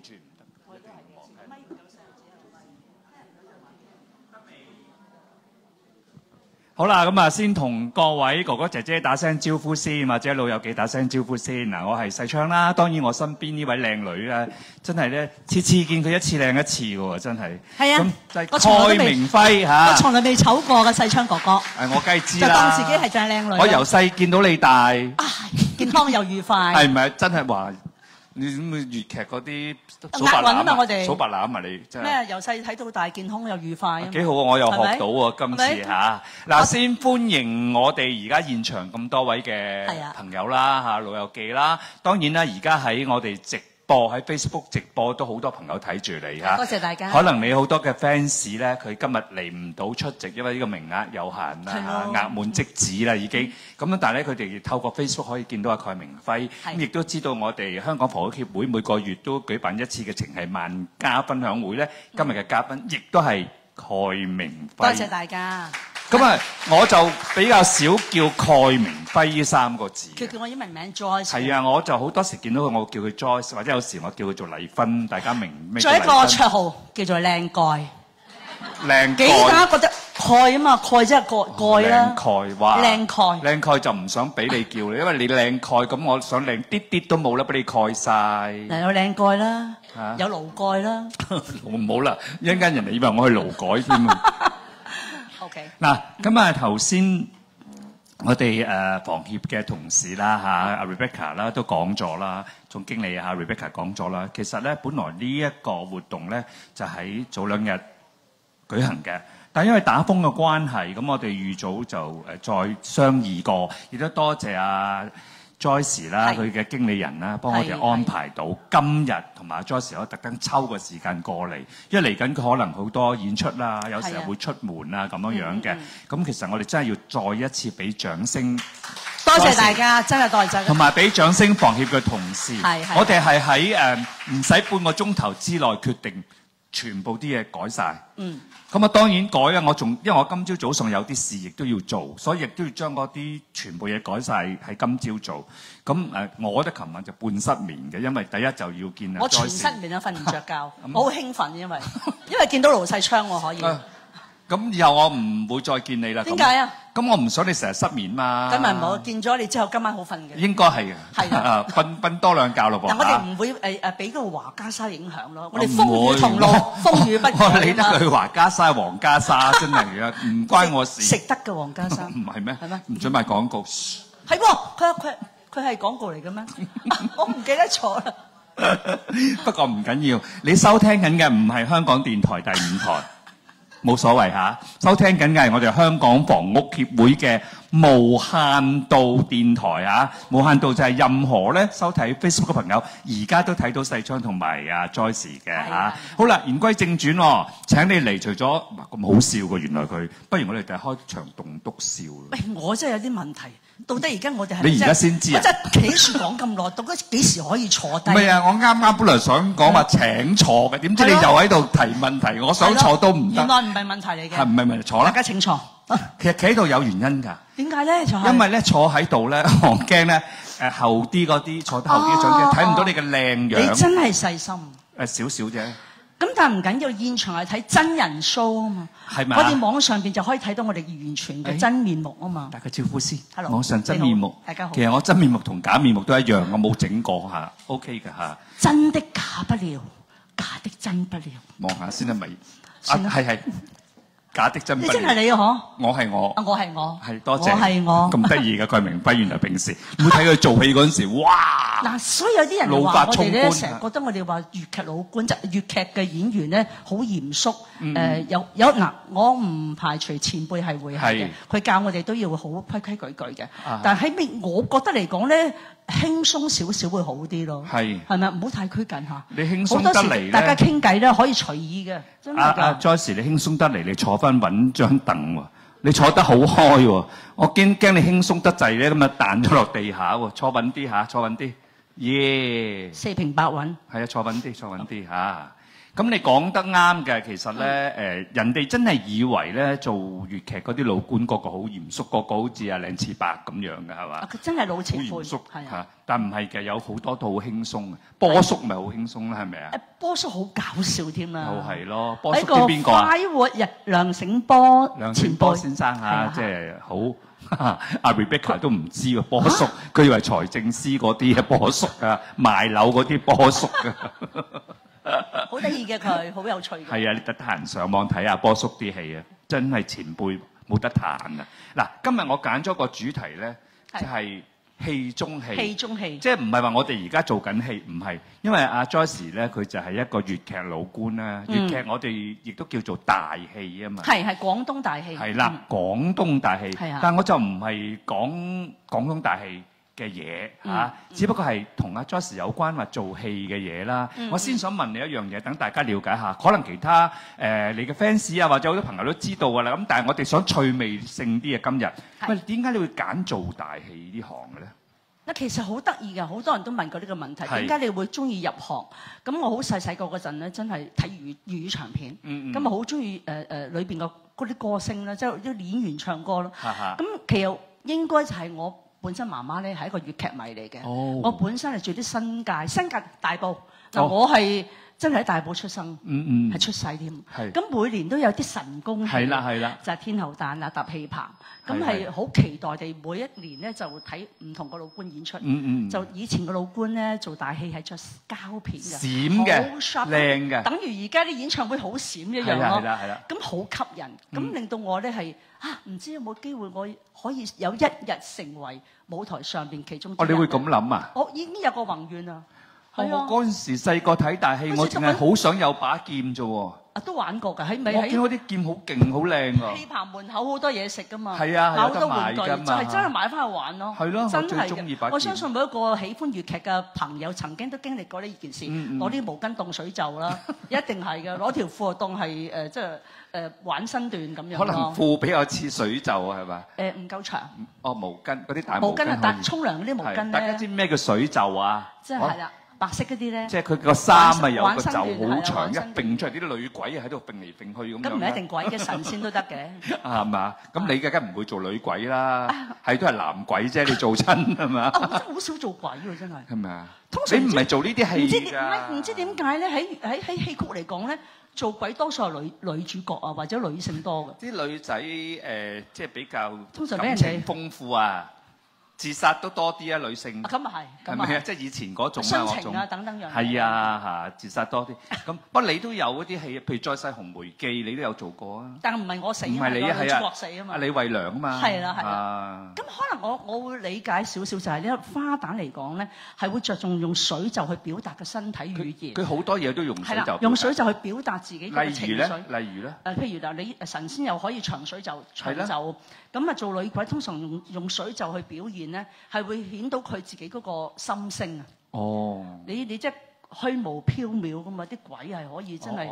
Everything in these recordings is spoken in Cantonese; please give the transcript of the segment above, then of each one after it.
住唔得。我都係嘅，咪唔夠細路仔有咪。好啦，咁啊，先同各位哥哥姐姐打聲招呼先，或者老友記打聲招呼先。嗱，我係細昌啦。當然我身邊呢位靚女咧，真係咧，次次見佢一次靚一次嘅喎，真係。係啊，咁就係蓋明輝嚇。我從來未醜過嘅細昌哥哥。我梗係知啦。就當自己係正靚女。我由細見到你大。健康又愉快。係咪真係話？你點會粵劇嗰啲數白欖啊？我哋數白欖啊！你真係咩？由細睇到大，健康又愉快啊！幾好啊！我又學到喎，今次嚇。嗱，先歡迎我哋而家現場咁多位嘅朋友啦嚇，老友記啦。當然啦，而家喺我哋直播喺 Facebook 直播都好多朋友睇住你嚇。多謝大家。可能你好多嘅 fans 咧，佢今日嚟唔到出席，因為呢個名額有限啦，額滿即止啦已經。咁樣，但係咧，佢哋透過 Facebook 可以見到阿蓋明輝，咁亦都知道我哋香港房屋協會每個月都舉辦一次嘅情繫萬家分享會咧。今日嘅嘉賓亦都係蓋明輝。多謝大家。咁啊，我就比較少叫蓋明輝呢3個字。佢叫我英文名 Joyce。係啊，我就好多時見到佢，我叫佢 Joyce，或者有時我叫佢做麗芬，大家明咩？仲有一個綽號叫做靚蓋。靚蓋。幾大家覺得？蓋啊嘛，蓋即係蓋啦。靚蓋，哇！靚蓋。靚蓋就唔想俾你叫你，因為你靚蓋，咁我想靚啲啲都冇啦，俾你蓋晒。嗱，有靚蓋啦，有勞蓋啦。唔好啦，一陣間人哋以為我去勞改添啊。OK。嗱，咁啊頭先我哋房協嘅同事啦嚇，阿 Rebecca 啦都講咗啦，總經理啊 Rebecca 講咗啦。其實咧，本來呢一個活動咧就喺早2日舉行嘅。但因為打風嘅關係，咁我哋預早就再商議過，亦都多謝阿 Joyce 啦，佢嘅經理人啦，幫我哋安排到今日同埋 Joyce 可特登抽個時間過嚟，因為嚟緊佢可能好多演出啦，有時候會出門啊咁樣嘅。咁其實我哋真係要再一次俾掌聲，多謝大家，真係多謝。同埋俾掌聲房協嘅同事，我哋係喺唔使半個鐘頭之內決定全部啲嘢改晒。咁啊當然改啦，因為我今朝早上有啲事亦都要做，所以亦都要將嗰啲全部嘢改晒喺今朝做。咁我覺得琴晚就半失眠嘅，因為第一就要見我全失眠啊，瞓唔着覺，我好興奮，因為見到盧世昌我可以。咁以後我唔會再見你啦。點解啊？咁我唔想你成日失眠嘛。咁咪唔好見咗你之後，今晚好瞓嘅。應該係嘅。係啊，瞓多2覺咯噃。但我哋唔會俾個華家沙影響咯。我哋風雨同路，風雨不改。我理得佢華家沙、黃家沙真係啊，唔關我事。食得嘅黃家沙。唔係咩？係咩？唔准賣廣告。係喎，佢係廣告嚟嘅咩？我唔記得咗啦。不過唔緊要，你收聽緊嘅唔係香港電台第5台。冇所謂嚇，收聽緊嘅係我哋香港房屋協會嘅無限度電台嚇，無限度就係任何咧收睇 Facebook 嘅朋友，而家都睇到細昌同埋阿 Joyce 嘅嚇。好啦，言歸正傳喎，請你嚟，除咗咁好笑嘅，原來佢，不如我哋第開場棟篤笑。喂，我真係有啲問題，到底而家我哋係你而家先知啊？我真係企住講咁耐，到底幾時可以坐低？唔係啊，我啱啱本來想講話請坐嘅，點知你又喺度提問題，我想坐都唔得。原來唔係問題嚟嘅。係唔係問題？坐啦，大家請坐。其實企喺度有原因㗎。點解咧？因為咧坐喺度咧，我驚咧後啲嗰啲坐得後啲長啲睇唔到你嘅靚樣。你真係細心。少少啫。咁但係唔緊要，現場係睇真人 show 啊嘛。係咪？我哋網上邊就可以睇到我哋完全嘅真面目啊嘛。打個招呼先。Hello。網上真面目。大家好。其實我真面目同假面目都一樣，我冇整過嚇 ，OK 㗎嚇。真的假不了，假的真不了。望下先啦，咪。係。假的真不了。你真係你啊！嗬。我係我。我係我。係多謝。我係我。咁得意嘅蓋明輝，原來平時會睇佢做戲嗰陣時，哇！嗱，所以有啲人話我哋咧，成日覺得我哋話粵劇老倌，即係粵劇嘅演員咧，好嚴肅。有嗱，我唔排除前輩係會係嘅，佢教我哋都要好規矩嘅。但係喺我覺得嚟講咧，輕鬆少少會好啲咯。係咪？唔好太拘謹嚇。你輕鬆得嚟咧，大家傾偈咧可以隨意嘅。真係㗎。Joyce，你輕鬆得嚟，你坐翻揾張凳喎，你坐得好開喎。我驚你輕鬆得滯咧，咁啊彈咗落地下喎。坐穩啲嚇，坐穩啲。耶！四平八穩。係啊，坐穩啲嚇。咁你講得啱嘅，其實咧人哋真係以為咧做粵劇嗰啲老官個個好嚴肅，個個好似阿靚次伯咁樣嘅係嘛？佢真係老前輩，好嚴肅係啊。但唔係嘅，有好多都好輕鬆嘅。波叔咪好輕鬆啦，係咪啊？波叔好搞笑添啦。就係咯，波叔喺個知邊個啊？快活日梁醒波梁前輩醒波先生啊，即係好。阿 Rebecca 都唔知喎，波叔佢以為財政司嗰啲嘅波叔啊，賣樓嗰啲波叔啊，好得意嘅佢，好有趣嘅。係啊，你得閒上網睇下波叔啲戲啊，真係前輩冇得彈啊！嗱，今日我揀咗個主題咧，就係戲中戲。戲中戲，即係唔係話我哋而家做緊戲，唔係，因為阿 Joyce 咧，佢就係一個粵劇老官啦。粵劇我哋亦都叫做大戲啊嘛。係廣東大戲。係啦，廣東大戲。係啊。但我就唔係講廣東大戲嘅嘢嚇，只不過係同阿 Joyce 有關話做戲嘅嘢啦。我先想問你一樣嘢，等大家了解下。可能其他你嘅 fans 啊，或者好多朋友都知道㗎啦。咁但係我哋想趣味性啲嘅今日，喂，點解你會揀做大戲呢行嘅咧？嗱，其實好得意㗎，好多人都問過呢個問題，點解你會中意入行？咁我好細個嗰陣咧，真係睇粵語長片，咁啊好中意裏邊嘅嗰啲歌星啦，即係啲演員唱歌咯。咁其實應該就係我本身媽媽咧係一個粵劇迷嚟嘅。我本身係住啲新界大埔嗱，我係真係喺大埔出生，係出世添。咁每年都有啲神功戲，就係天后誕啊、搭戲棚，咁係好期待地每一年咧就睇唔同個老官演出。就以前個老官咧做大戲係着膠片嘅，閃嘅，好靚嘅，等於而家啲演唱會好閃一樣咯。咁好吸引，咁令到我咧係唔知有冇機會我可以有一日成為舞台上邊其中之一。你會咁諗啊？我已經有個宏願啦。我嗰陣時細個睇大戲，我淨係好想有把劍啫喎。都玩過㗎，喺咪喺？我見嗰啲劍好勁，好靚㗎。戲棚門口好多嘢食㗎嘛，買好多玩具，就係真係買翻去玩咯。係咯，真係嘅。我相信每一個喜歡粵劇嘅朋友曾經都經歷過呢件事，攞啲毛巾凍水袖啦，一定係嘅。攞條褲當係即係玩身段咁樣。可能褲比較似水袖係嘛？唔夠長。毛巾嗰啲大毛巾啊，但沖涼嗰啲毛巾咧。大家知咩叫水袖啊？即係啦。白色嗰啲咧，即係佢個衫咪有個袖好長，一並出嚟啲女鬼喺度並嚟並去咁樣。咁唔係一定鬼嘅，神仙都得嘅。係嘛？咁你嘅梗唔會做女鬼啦，係都係男鬼啫。你做親係嘛？我真係好少做鬼喎，真係。係咪啊？通常你唔係做呢啲戲㗎。唔知點解咧？喺戲曲嚟講咧，做鬼多數係女主角啊，或者女性多嘅。啲女仔即係比較感情豐富啊。自殺都多啲啊，女性。咁啊係，係咪啊？即係以前嗰種啊，嗰種啊等等樣。係啊，嚇，自殺多啲。咁不過你都有嗰啲戲，譬如《再世紅梅記》，你都有做過啊。但係唔係我死啊，係女主角死啊嘛。李慧良啊嘛。係啦係啦。咁可能我會理解少少，就係呢個花旦嚟講咧，係會着重用水袖去表達嘅身體語言。佢好多嘢都用水袖。用水袖去表達自己嘅情緒。例如咧？譬如嗱，你神仙又可以長水袖、長袖。咁啊，做女鬼通常用水袖去表現咧，係會顯到佢自己嗰個心聲啊！哦，你即係虛無縹緲噶嘛，啲鬼係可以真係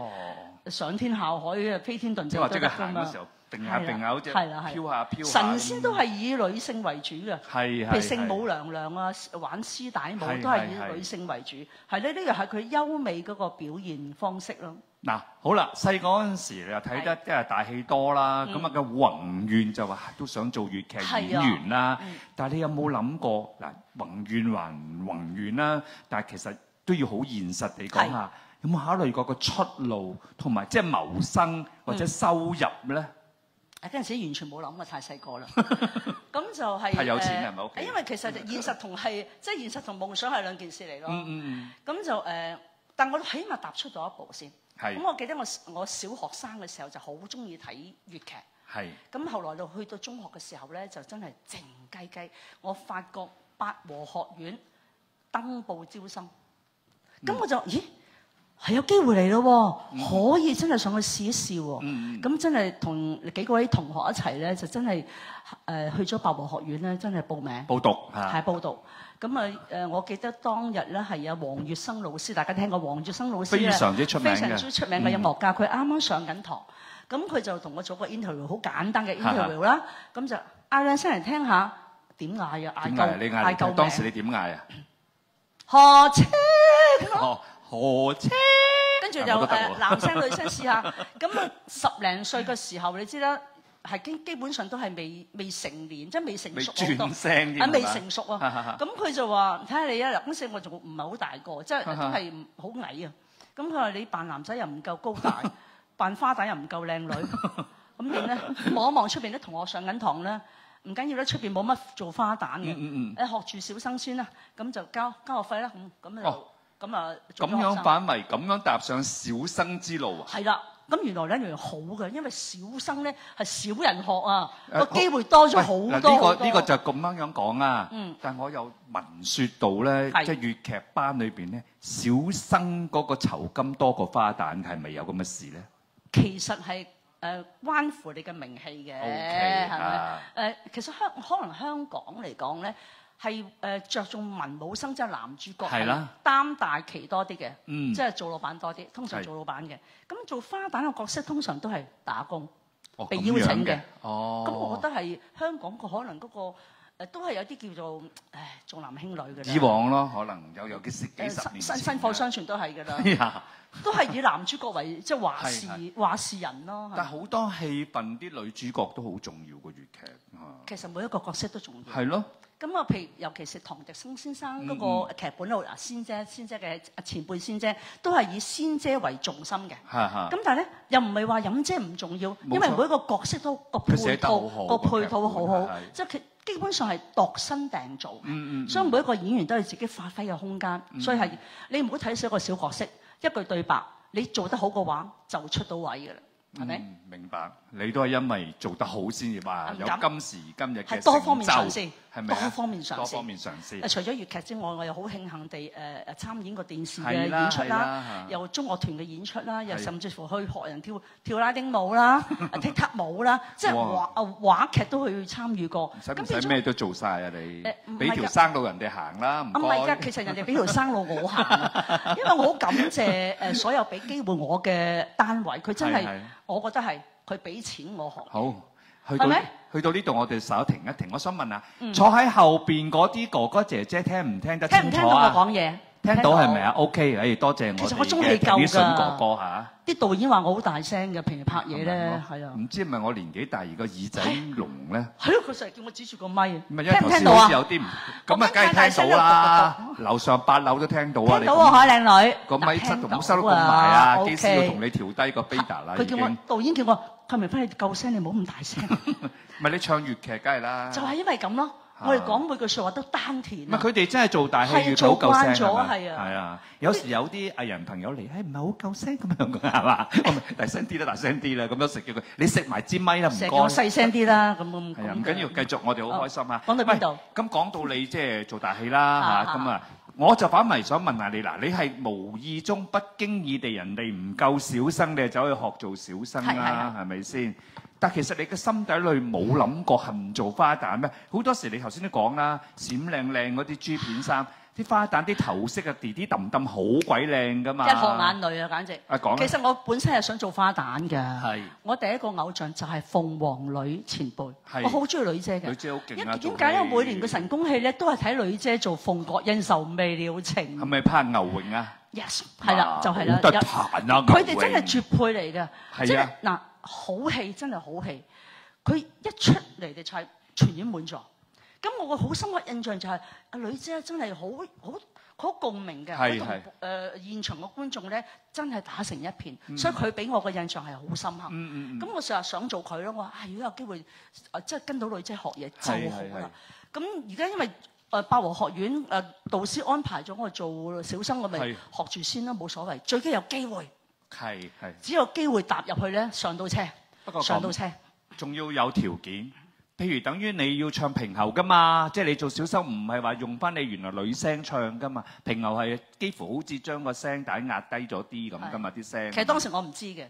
上天下海啊，飛天遁地都得噶嘛。即係佢行嘅時候，定下定下，好似飄下飄下。神仙都係以女性為主嘅，譬如聖母娘娘啊，玩絲帶舞都係以女性為主。係咧，呢個係佢優美嗰個表現方式咯。嗱，好啦，細個嗰陣時你又睇得即係大戲多啦，咁啊個宏願就話都想做粵劇演員啦。但係你有冇諗過嗱，宏願還宏願啦，但係其實都要好現實地講下，有冇考慮過個出路同埋即係謀生或者收入咧？嗰陣時完全冇諗過，太細個啦。咁就係太有錢係咪屋企？因為其實現實同係即係現實同夢想係兩件事嚟咯。咁就但我起碼踏出咗一步先。咁我記得我小學生嘅時候就好中意睇粵劇。咁後來就去到中學嘅時候咧，就真係靜雞雞。我發覺八和學院登報招生，咁我就咦係有機會嚟咯，可以真係上去試一試喎。咁真係同幾個位同學一齊咧，就真係去咗八和學院咧，真係報名報讀係報讀。咁啊我記得當日咧係有黃月生老師，大家聽過黃月生老師咧，非常之出名嘅音樂家。佢啱啱上緊堂，咁佢就同我做個 interview， 好簡單嘅 interview 啦。咁就嗌兩聲嚟聽下點嗌啊，嗌夠名。當時你點嗌啊？何車何車跟住就男聲女聲試下。咁啊10零歲嘅時候，你知啦，係基本上都係未成年，即係未成熟好多。未轉聲添。未成熟啊！咁佢就話：睇下你啊，嗰時我仲唔係好大個，即係都係好矮啊。咁佢話你扮男仔又唔夠高大，扮花旦又唔夠靚女，咁點咧？望一望出邊啲同學上緊堂咧，唔緊要啦，出邊冇乜做花旦嘅，學住小生先啦，咁就交學費啦，咁咁啊，咁樣反為咁樣踏上小生之路啊！係啦，咁原來咧好嘅，因為小生咧係少人學啊，個機會多咗好多。呢個就咁樣講啊。但係我有聞説到咧，即係粵劇班裏邊咧，小生嗰個酬金多過花旦，係咪有咁嘅事咧？其實係關乎你嘅名氣嘅，係咪？其實可能香港嚟講咧，係着重文武生，即係男主角係擔大旗多啲嘅，即係做老闆多啲，通常做老闆嘅。咁做花旦嘅角色通常都係打工，被邀請嘅。咁我覺得係香港可能嗰個都係有啲叫做重男輕女嘅。以往咯，可能有幾十年薪火相傳都係㗎啦。都係以男主角為即係話事人咯。但係好多戲份啲女主角都好重要嘅粵劇。其實每一個角色都重要。係咯。咁啊，譬如尤其是唐滌生先生嗰個劇本度，仙姐嘅前輩仙姐都係以仙姐為重心嘅。咁但係咧，又唔係話飲姐唔重要，因為每一個角色都個配套好好，即係佢基本上係度身訂造。所以每一個演員都有自己發揮嘅空間。所以係你唔好睇少一個小角色，一句對白，你做得好嘅話就出到位㗎啦。係咪？明白。你都係因為做得好先至話有今時今日嘅成就。係多方面嘗試，係咪？多方面嘗試。多方面嘗試。除咗粵劇之外，我又好慶幸地參演過電視嘅演出啦，又中樂團嘅演出啦，又甚至乎去學人跳拉丁舞啦、踢踏舞啦，即係話劇都去參與過。唔使咩都做晒啊！你俾條生路人哋行啦，唔該。唔係㗎，其實人哋俾條生路我行，因為我好感謝所有俾機會我嘅單位，佢真係我覺得係佢俾錢我學。好，去到呢度，我哋稍停一停。我想問下，坐喺後邊嗰啲哥哥姐姐聽唔聽得清楚啊？聽唔聽到我講嘢？聽到係咪啊 ？OK，多謝我哋嘅李信哥哥嚇。啲導演話我好大聲嘅，平時拍嘢咧，係啊。唔知係咪我年紀大而個耳仔聾咧？係咯，佢成日叫我指住個咪。聽唔聽到啊？有啲唔咁啊，梗係聽到啦。樓上8樓都聽到啊！聽到喎，海靚女。個咪塞到唔好收得咁埋啊！機師要同你調低個 beta 啦。佢叫我導演叫我，佢咪翻去夠聲，你唔好咁大聲。唔係你唱粵劇，梗係啦。就係因為咁咯。我哋講每句説話都丹田。唔係佢哋真係做大戲要做夠聲係啊。係啊，有時有啲藝人朋友嚟，唔係好夠聲咁樣嘅係嘛？大聲啲啦，大聲啲啦，咁樣食叫佢，你食埋支咪啦，唔該。我細聲啲啦，咁。係啊，唔緊要，繼續，我哋好開心啊。講到邊度？咁講到你即係做大戲啦嚇，咁啊，我就反為想問下你嗱，你係無意中不經意地人哋唔夠小生，你就走去學做小生啦，係咪先？但其實你嘅心底裏冇諗過恨做花旦咩？好多時你頭先都講啦，閃靚靚嗰啲珠片衫，啲花旦啲頭飾啊，啲啲揼揼好鬼靚噶嘛！一殼眼淚啊，簡直！講其實我本身係想做花旦㗎。係。我第一個偶像就係鳳凰女前輩。係。我好中意女姐嘅。女姐好勁啊！點解咧？每年嘅神功戲咧，都係睇女姐做鳳閣恩仇未了情。係咪拍牛榮啊 ？Yes， 係啦，就係啦。有得彈啊！佢哋真係絕配嚟嘅。係啊。嗱。好戲真係好戲，佢一出嚟就係全院滿座。咁我個好深刻印象就係阿女姐真係好共鳴嘅，佢同現場嘅觀眾咧真係打成一片，所以佢俾我嘅印象係好深刻。咁我成日想做佢咯，我話如果有機會即係跟到女姐學嘢就好啦。咁而家因為百和學院導師安排咗我做小生，我咪學住先啦，冇所謂，最緊有機會。係，只有機會踏入去咧，上到車。不過上到車，仲要有條件。譬如等於你要唱平喉噶嘛，即係你做小生唔係話用翻你原來女聲唱噶嘛，平喉係幾乎好似將個聲帶壓低咗啲咁噶嘛啲聲。其實當時我唔知嘅。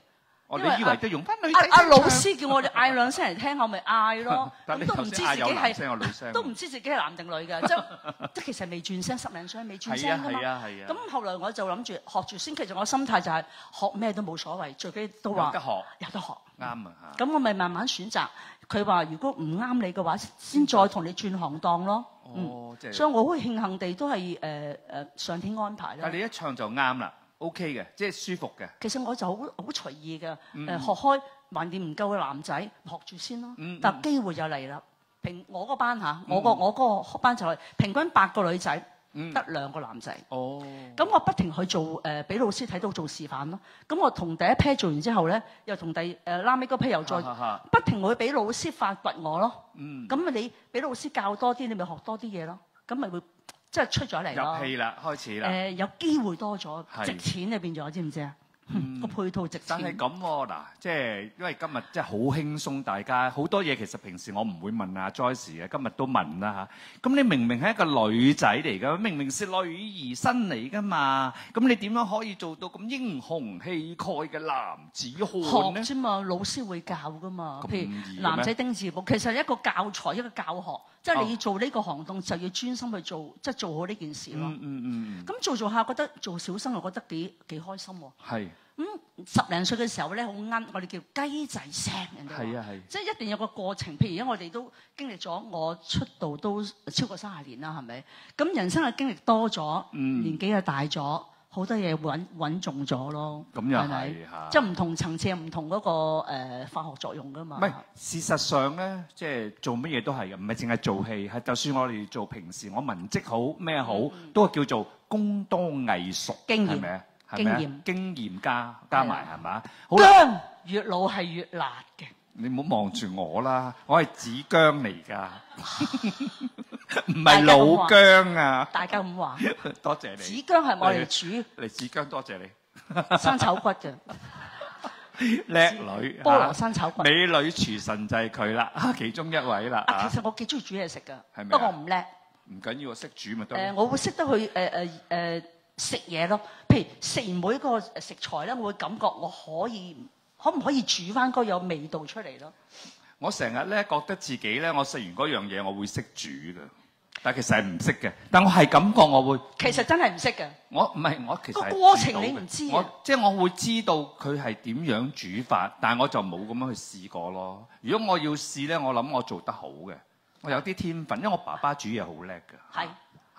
你以為都用翻女仔聲唱？阿老師叫我哋嗌兩聲嚟聽，我咪嗌咯。咁都唔知自己係都唔知自己係男定女嘅，即其實未轉聲，10零歲未轉聲㗎嘛。咁後來我就諗住學住先，其實我心態就係學咩都冇所謂，最緊都話有得學。啱啊！咁我咪慢慢選擇。佢話如果唔啱你嘅話，先再同你轉行當咯。所以我好慶幸地都係上天安排啦。但係你一唱就啱啦。OK 嘅，即係舒服嘅。其實我就好隨意嘅，學開橫掂唔夠嘅男仔學住先咯。但機會就嚟啦。我嗰班嚇，我嗰個班就係平均8個女仔，得2個男仔。哦。咁我不停去做俾老師睇到做示範咯。咁我同第一批做完之後咧，又同拉尾嗰批又再不停去俾老師發掘我咯。咁你俾老師教多啲，你咪學多啲嘢咯。咁咪會即係出咗嚟咯。入戲啦，開始啦。有機會多咗，值錢就變咗，知唔知啊？個配套值錢。但係咁喎嗱，即係因為今日即係好輕鬆，大家好多嘢其實平時我唔會問阿 Joyce 嘅，今日都問啦嚇。咁你明明係一個女仔嚟㗎，明明是女兒身嚟㗎嘛，咁你點樣可以做到咁英雄氣概嘅男子漢呢？學啫嘛，老師會教㗎嘛。譬如男仔丁字簿，其實一個教材一個教學，即係你要做呢個行動就要專心去做，即係做好呢件事咯。咁做下覺得做小生，我覺得幾開心喎。係。10零歲嘅時候咧，好奀，我哋叫雞仔聲，人哋話，即係一定有個過程。譬如而家我哋都經歷咗，我出道都超過30年啦，係咪？咁人生嘅經歷多咗，年紀又大咗，好多嘢穩重咗咯。咁又係嚇，即係唔同層次、唔同嗰個化學作用㗎嘛。唔係，事實上咧，即係做乜嘢都係嘅，唔係淨係做戲，係就算我哋做平時，我文職好咩好，都係叫做工多藝熟，係咪啊？經驗加埋係嘛？薑越老係越辣嘅。你唔好望住我啦，我係子薑嚟㗎，唔係老薑啊！大家咁話，多謝你。子薑係我嚟煮。嚟子薑，多謝你。生炒骨嘅叻女，菠蘿生炒骨。美女廚神就係佢啦，其中一位啦。其實我幾中意煮嘢食㗎，係咪？不過我唔叻。唔緊要，我識煮咪得。我會識得去食嘢咯，譬如食完每一個食材咧，我會感覺我可唔可以煮翻嗰有味道出嚟咯？我成日咧覺得自己咧，我食完嗰樣嘢我會識煮㗎，但其實係唔識嘅。但我係感覺我會。其實真係唔識嘅。我其實個過程你唔知啊。即係我會知道佢係點樣煮法，但係我就冇咁樣去試過咯。如果我要試咧，我諗我做得好嘅，我有啲天分，因為我爸爸煮嘢好叻㗎。係。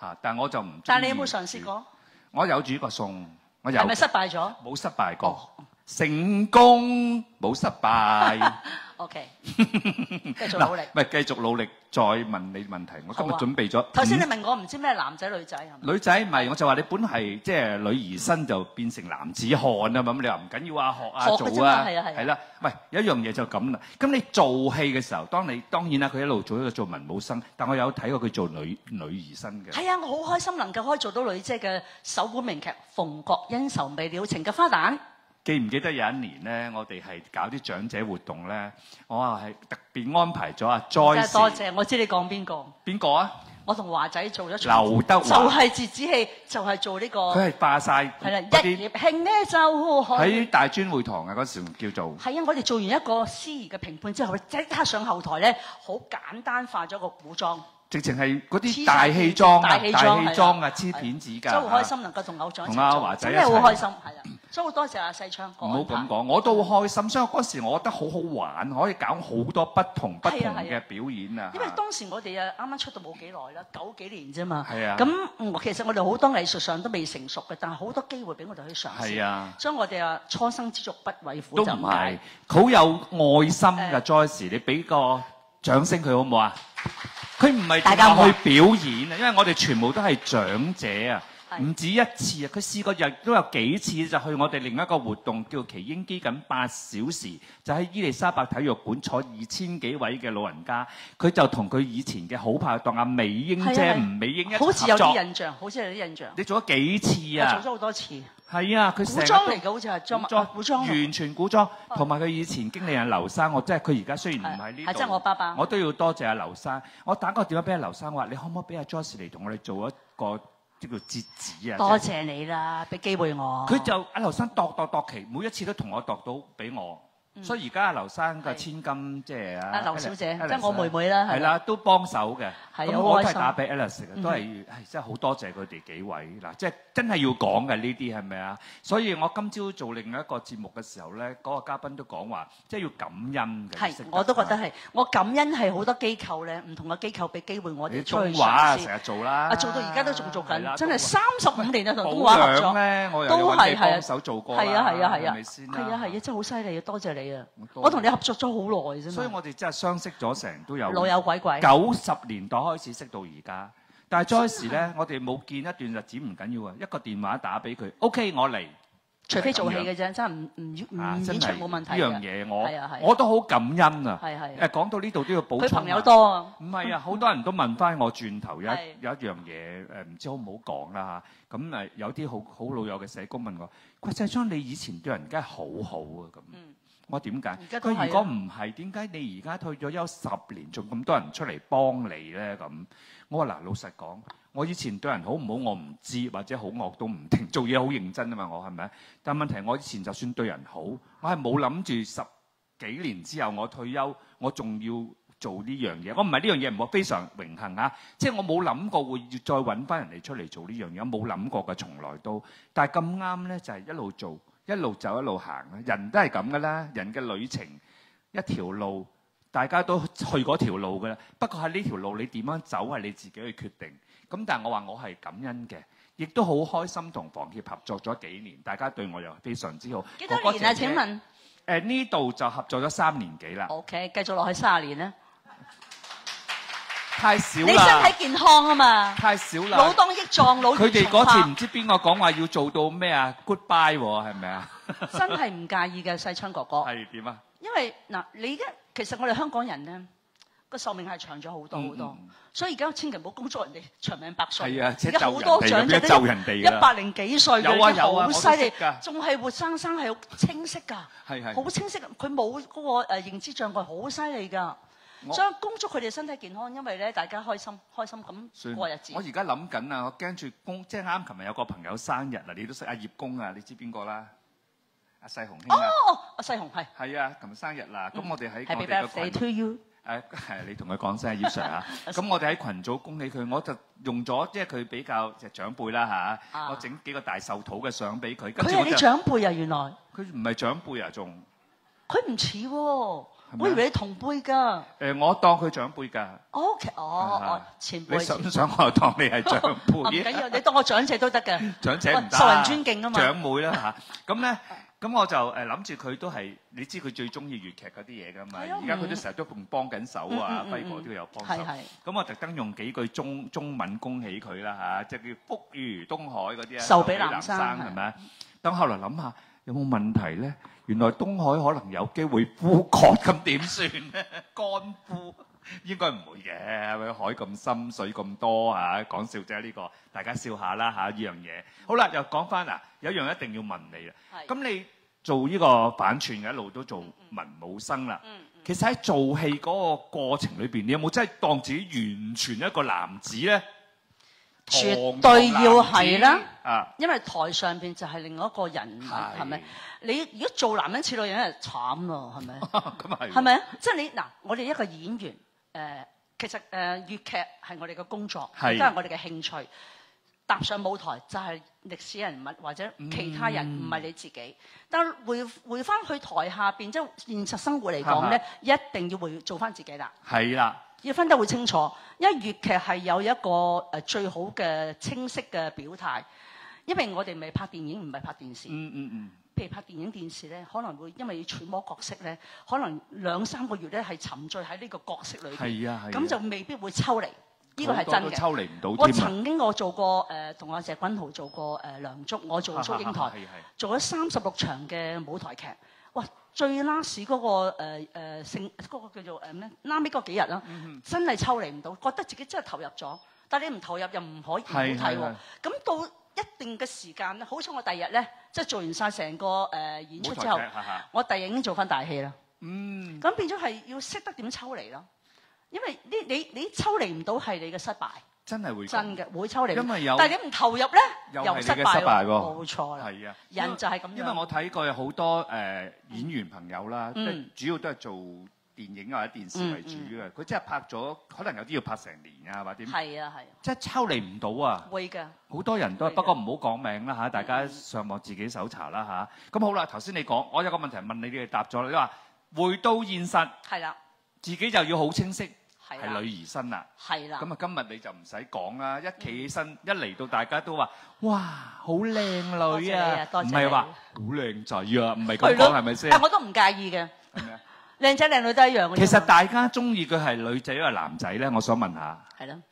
嚇！但係我就唔。但係你有冇嘗試過？我有煮過餸，我有。係咪失敗咗？冇失敗過，成功冇失敗。OK，繼續努力。唔係繼續努力，再問你問題。我今日準備咗。頭先你問我唔知咩男仔女仔係咪？女仔唔係，我就話你本係即係女兒身就變成男子漢啊嘛。咁你話唔緊要啊，學啊做啊，係啦。唔係有一樣嘢就咁啦。咁你做戲嘅時候，當然啦，佢一路做一個做文武生，但我有睇過佢做女兒身嘅。係啊，我好開心能夠可以做到女姐嘅首本名劇《鳳閣恩仇未了情》嘅花旦。記唔記得有一年咧，我哋係搞啲長者活動咧，我話係特別安排咗阿 Joyce。多謝，我知你講邊個？邊個啊？我同華仔做咗場。劉德華。就係折子戲，就係做呢個。佢係化曬。係啦，一葉慶呢就喺大專會堂啊！嗰時叫做。係啊，我哋做完一個司儀嘅評判之後，即刻上後台咧，好簡單化咗個古裝。直情係嗰啲大戲裝啊，大戲裝啊，黐片子㗎。真係好開心能夠同偶像一齊做。同阿華仔一齊。真係好開心，係啊。所以好多謝阿細昌哥。唔好咁講，我都好開心。所以嗰時我覺得好好玩，可以搞好多不同嘅表演啊。因為當時我哋啱啱出道冇幾耐啦，9幾年啫嘛。係啊。咁其實我哋好多藝術上都未成熟嘅，但係好多機會俾我哋去嘗試。係啊。所以我哋初生之犢不畏虎。都唔係，好有愛心㗎 Joyce，你俾個掌聲佢好唔好啊？佢唔係淨係去表演啊，因為我哋全部都係長者啊。唔止一次啊！佢試過日都有幾次，就去我哋另一個活動叫奇英基緊8小時，就喺伊利沙伯體育館坐2000幾位嘅老人家，佢就同佢以前嘅好拍檔阿美英姐吳美英一齊合作。好似有啲印象，好似有啲印象。你做咗幾次啊？我做咗好多次。係啊，佢古裝嚟嘅，好似係古裝，完全古裝。同埋佢以前經理人劉生，我即係佢而家雖然唔喺呢度，係即係我爸爸，我都要多謝阿劉生。我打個電話俾阿劉生話：你可唔可以俾阿 Joyce 嚟同我哋做一個？叫做折子啊！多謝你啦，俾機會我。佢就阿劉生度期，每一次都同我度到俾我，所以而家阿劉生嘅千金即係阿劉小姐，即係我妹妹啦，係啦，都幫手嘅。咁我都係打俾 Alice 嘅，都係真係好多謝佢哋幾位嗱，即係真係要講嘅呢啲係咪啊？所以我今朝做另一個節目嘅時候咧，嗰個嘉賓都講話，即係要感恩嘅。係，我都覺得係。我感恩係好多機構咧，唔同嘅機構俾機會我哋出去嘗試。東華成日做啦，做到而家都仲做緊，真係35年啊，同東華合作咧，我又揾你幫手做過啦，係咪先啦？係啊，真係好犀利啊！多謝你啊！我同你合作咗好耐啫嘛。所以我哋真係相識咗成都有老友鬼鬼90年代開始識到而家。但係嗰時咧，我哋冇見一段日子唔緊要啊，一個電話打俾佢 ，OK 我嚟。除非做戲嘅啫，真係唔演出冇問題嘅。呢樣嘢我都好感恩啊。講到呢度都要補充。佢朋友多啊。唔係啊，好多人都問翻我轉頭有一樣嘢唔知好唔好講啦嚇。咁有啲好老友嘅社工問我：郭世昌，你以前對人梗係好好啊咁。我點解？佢如果唔係，點解你而家退咗休10年，仲咁多人出嚟幫你咧？咁我話嗱，老實講，我以前對人好唔好我唔知，或者好惡都唔定。做嘢好認真啊嘛，我係咪？但問題我以前就算對人好，我係冇諗住10幾年之後我退休，我仲要做呢樣嘢。我唔係呢樣嘢，我非常榮幸啊！即係我冇諗過會要再揾翻人哋出嚟做呢樣嘢，冇諗過嘅，從來都。但係咁啱咧，就係一路做。一路走一路行啦，人都係咁噶啦。人嘅旅程一條路，大家都去嗰條路噶啦。不過喺呢條路你點樣走係你自己去決定。咁但係我話我係感恩嘅，亦都好開心同房協合作咗幾年，大家對我又非常之好。幾多年啊？請問？呢度就合作咗3年幾啦。OK， 繼續落去30年咧。太少啦！你身體健康啊嘛，太少啦！老當益壯，老佢哋嗰次唔知邊個講話要做到咩啊 ？Goodbye 喎，係咪啊？真係唔介意嘅，世昌哥哥。係點啊？因為嗱，你而家其實我哋香港人咧個壽命係長咗好多好多，所以而家千祈唔好恭祝人哋長命百歲。係啊，而家好多長者都100零幾歲嘅，好犀利，仲係活生生係好清晰㗎，好清晰。佢冇嗰個認知障礙，好犀利㗎。所以恭祝佢哋身體健康，因為咧大家開心咁過日子。我而家諗緊啊，我驚住即係啱琴日有個朋友生日啊，你都識阿葉公啊，你知邊個啦？阿世雄兄啊。阿世雄係。係啊，琴日生日啦，咁我哋喺我哋嘅群。Happy birthday to you。你同佢講聲葉 Sir 啊。咁我哋喺群組恭喜佢，我就用咗即係佢比較即係長輩啦嚇，我整幾個大壽桃嘅相俾佢。佢係你長輩啊？原來。佢唔係長輩啊，仲。佢唔似喎。我以為你同輩㗎。我當佢長輩㗎。OK，前輩。你想唔想我當你係長輩？唔緊要，你當我長者都得嘅。長者唔得。受人尊敬啊嘛。長妹啦嚇，咁咧，咁我就諗住佢都係，你知佢最中意粵劇嗰啲嘢㗎嘛。而家佢都成日都仲幫緊手啊，輝哥都有幫手。咁我特登用幾句中文恭喜佢啦嚇，即係叫福如東海嗰啲啊。壽比南山係咪啊？等後來諗下有冇問題咧？原來東海可能有機會枯乾，咁點算咧？乾枯應該唔會嘅，係咪海咁深，水咁多嚇？講笑啫，呢個大家笑下啦嚇，呢樣嘢。好啦，又講翻嗱，有一樣一定要問你啦。咁你做呢個反串嘅一路都做文武生啦。其實喺做戲嗰個過程裏邊，你有冇真係當自己完全一個男子咧？絕對要係啦，因為台上邊就係另外一個人，係咪？你如果做男人似女人，係慘咯，係咪？咁係。係咪啊？即係你嗱，我哋一個演員，其實粵劇係我哋嘅工作，亦都係我哋嘅興趣。踏上舞台就係歷史人物或者其他人，唔係你自己。但回翻去台下邊，即係現實生活嚟講咧，一定要做翻自己啦。係啦。要分得好清楚，因為粵劇係有一個最好嘅清晰嘅表態。因為我哋唔係拍電影，唔係拍電視。譬如拍電影電視咧，可能會因為要揣摩角色咧，可能2-3個月咧係沉醉喺呢個角色裏邊。係啊，咁就未必會抽離。呢個係真嘅。抽離唔到。我曾經做過同阿謝君豪做過梁祝，我做祝英台，做咗36場嘅舞台劇。哇！最 last 嗰個嗰個叫做咩？拉尾嗰幾日啦，真係抽離唔到，覺得自己真係投入咗。但係你唔投入又唔可以唔好睇喎。咁到一定嘅時間咧，好彩我第二日咧，即係做完晒成個演出之後，我第二日已經做翻大戲啦。咁變咗係要識得點抽離咯，因為你抽離唔到係你嘅失敗。真係會真嘅會抽離，因為但係你唔投入咧，又失敗喎。冇錯啦，係啊，人就係咁樣。因為我睇過有好多演員朋友啦，主要都係做電電影或者電視為主嘅，佢真係拍咗，可能有啲要拍成年啊，或者點？係啊係。即係抽離唔到啊！會㗎。好多人都，不過唔好講名啦嚇，大家上網自己搜查啦嚇。咁好啦，頭先你講，我有個問題問你，你哋答咗啦。你話回到現實，係啦，自己就要好清晰，係女兒身啦。係啦。咁啊，今日你就唔使講啦，一企起身，一嚟到大家都話：哇，好靚女啊！唔係話好靚仔啊，唔係咁講係咪先？我都唔介意嘅。係咪啊？靚仔靚女都一樣嘅。其實大家中意佢係女仔定係男仔咧？我想問下。係咯。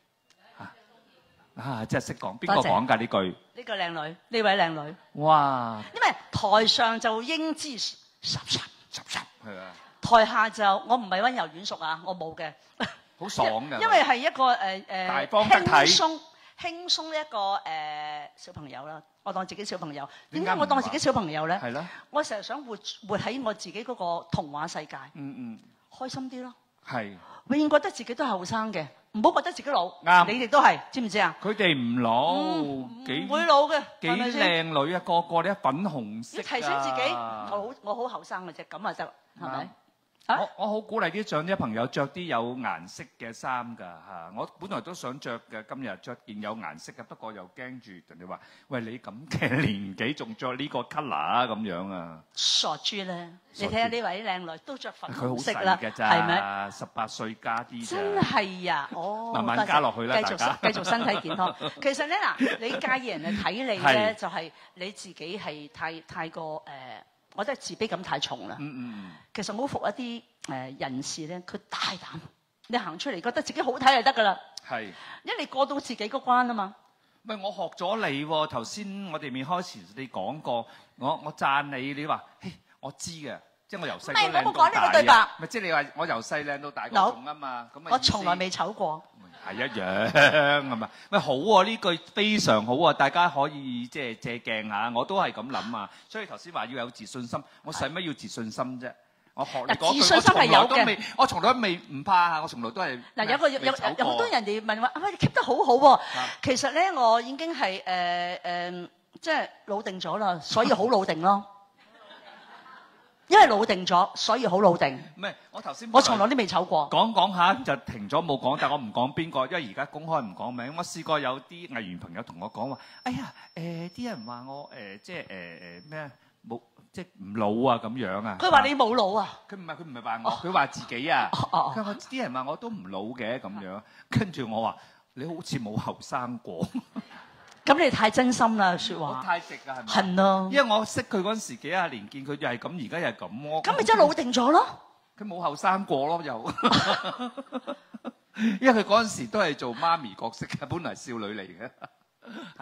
真係識講，邊個講㗎呢句？呢個靚女，呢位靚女。哇！因為台上就英姿颯颯，係啊。台下就我唔係溫柔軟熟啊，我冇嘅。好爽㗎。因為係一個大方得體。輕鬆一個小朋友啦，我當自己小朋友。點解我當自己小朋友咧？係咯。我成日想活喺我自己嗰個童話世界。開心啲咯。係。永遠覺得自己都係後生嘅，唔好覺得自己老。啱。你哋都係，知唔知啊？佢哋唔老，唔會老嘅。幾靚女啊！個個咧粉紅色。要提醒自己，我好後生嘅啫，咁啊得，係咪？我好鼓勵啲長者朋友着啲有顏色嘅衫㗎嚇，我本來都想着嘅，今日着件有顏色嘅，不過又驚住人哋話：喂，你咁嘅年紀仲着呢個 colour 啊咁樣啊？傻豬咧！你睇下呢位靚女都着粉紅色啦，係咪？18歲加啲真係啊！哦，慢慢加落去啦，大家繼續身體健康。其實咧嗱，你介意人哋睇你咧，就係你自己係太過我覺得自卑感太重啦。其實我好服一啲人士咧，佢大膽，你行出嚟覺得自己好睇就得㗎啦。係，因為你過到自己個關啊嘛。唔係我學咗你喎，頭先我哋未開始你講過，我讚你，你話嘿我知嘅，即係我由細都靚到大。唔係我冇講呢個對白。咪即係你話我由細靚到大嗰種啊嘛。咁我從來未醜過。係一樣係嘛？喂，好喎，呢句非常好啊！大家可以即係借鏡下，我都係咁諗啊。所以頭先話要有自信心，我使乜要自信心啫？我學你講句，自信心係有嘅。我從來都未唔怕嚇，我從來都係嗱有好多人哋問話，你 keep 得好好喎。其實咧，我已經係即係老定咗啦，所以好老定咯。因為老定咗，所以好老定。唔係，我頭先我從來都未醜過。講下就停咗冇講，但我唔講邊個，因為而家公開唔講名。我試過有啲藝員朋友同我講話，哎呀啲人話我即係咩冇即係唔老啊咁樣啊。佢話你冇老啊？佢唔係話我，佢話自己啊。佢話啲人話我都唔老嘅咁樣，跟住我話你好似冇後生過。咁你太真心啦，説話。太直啦，係咪？係咯。因為我識佢嗰陣時幾廿年，見佢又係咁，而家又係咁喎。咁咪真係老定咗咯？佢冇後生過咯，又。因為佢嗰陣時都係做媽咪角色嘅，本來少女嚟嘅。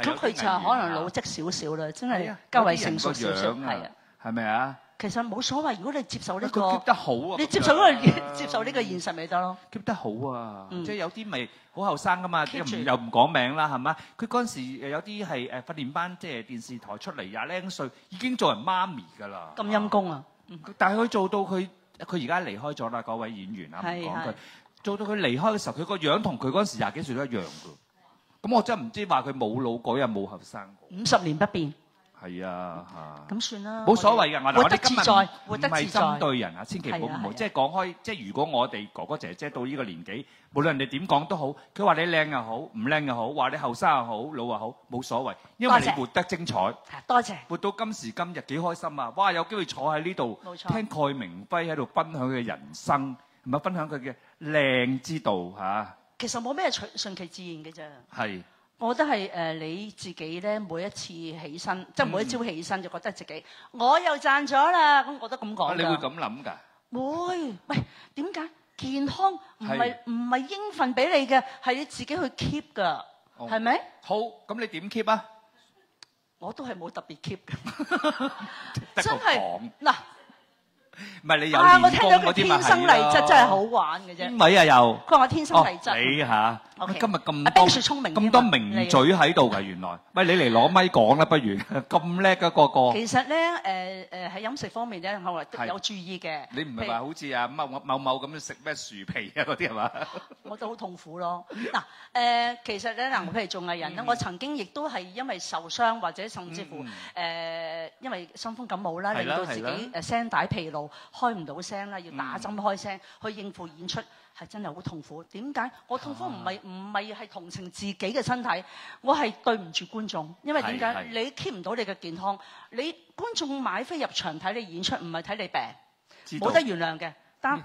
咁佢就可能老積少少啦，真係較為成熟少少，係啊。係咪啊？其實冇所謂，如果你接受呢個，佢 keep 得好啊！你接受呢個現實咪得咯？keep 得好啊！即係有啲咪好後生噶嘛，又唔講名啦，係嘛？佢嗰陣時有啲係訓練班，即係電視台出嚟廿零歲，已經做人媽咪㗎啦。咁陰功啊！但係佢做到佢而家離開咗啦，嗰位演員啊，唔講佢做到佢離開嘅時候，佢個樣同佢嗰陣時廿幾歲都一樣㗎。咁我真係唔知話佢冇老過又冇後生過。50年不變。係啊，嚇！咁算啦，冇所謂嘅。我哋今日唔係針對人啊，千祈唔好即係講開。即係如果我哋哥哥姐姐到呢個年紀，無論你點講都好，佢話你靚又好，唔靚又好，話你後生又好，老又好，冇所謂，因為你活得精彩。多謝。活到今時今日幾開心啊！哇，有機會坐喺呢度，聽蓋明輝喺度分享佢嘅人生，唔係分享佢嘅靚之道嚇。其實冇咩順其自然嘅啫。係。我覺得係你自己咧，每一次起身，即係每一朝起身就覺得自己我又賺咗啦，咁覺得咁講㗎。你會咁諗㗎？會，喂，點解健康唔係應份俾你嘅，係你自己去 keep 㗎，係咪？好，咁你點 keep 啊？我都係冇特別 keep 嘅，真係嗱。唔係你有練功嗰啲嘛？天生麗質真係好玩嘅啫。邊位啊又？佢話我天生麗質。你嚇？今日咁多名嘴喺度㗎，原來。喂，你嚟攞咪講啦，不如咁叻嘅個個。其實咧，喺飲食方面咧，我都有注意嘅。你唔係話好似啊某咁樣食咩薯皮啊嗰啲係嘛？我都好痛苦咯。嗱，其實咧嗱，譬如做藝人咧，我曾經亦都係因為受傷或者甚至乎因為傷風感冒啦，令到自己聲帶疲勞。度開唔到聲啦，要打針開聲去應付演出，係真係好痛苦。點解？我痛苦唔係同情自己嘅身體，我係對唔住觀眾。因為點解？你 keep 唔到你嘅健康，你觀眾買飛入場睇你演出，唔係睇你病，冇得原諒嘅。但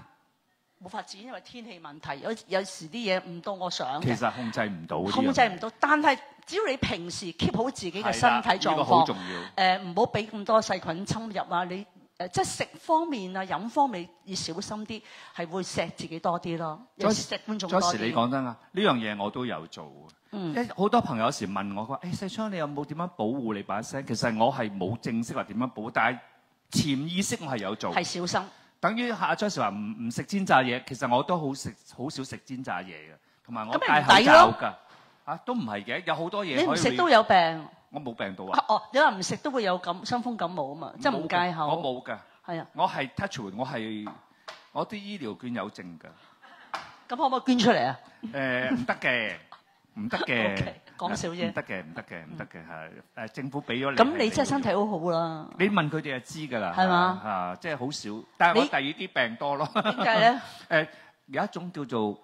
冇法子，因為天氣問題，有時啲嘢唔到我想嘅。其實控制唔到。控制唔到，但係只要你平時 keep 好自己嘅身體狀況，呢個好重要。唔好俾咁多細菌侵入啊！你即係食方面啊、飲方面要小心啲，係會錫自己多啲咯。有時錫觀眾多啲。有時你講得啊，呢樣嘢我都有做。好多朋友有時問我，佢話：細昌你有冇點樣保護你把聲？其實我係冇正式話點樣保護，但係潛意識我係有做。係小心。等於阿 Joyce 話唔食煎炸嘢，其實我都好少食煎炸嘢嘅，同埋我戴口罩㗎。都唔係嘅，有好多嘢。你唔食都有病。我冇病到啊。你話唔食都會有傷風感冒啊嘛，即係唔戒口。我冇㗎。係啊。我係 touch wood，我啲醫療券有剩㗎。咁可唔可以捐出嚟啊？唔得嘅，唔得嘅。講笑啫。唔得嘅係政府俾咗你。咁你真係身體好好啦。你問佢哋就知㗎啦。係嘛？即係好少，但係我第二啲病多咯。點解咧？有一種叫做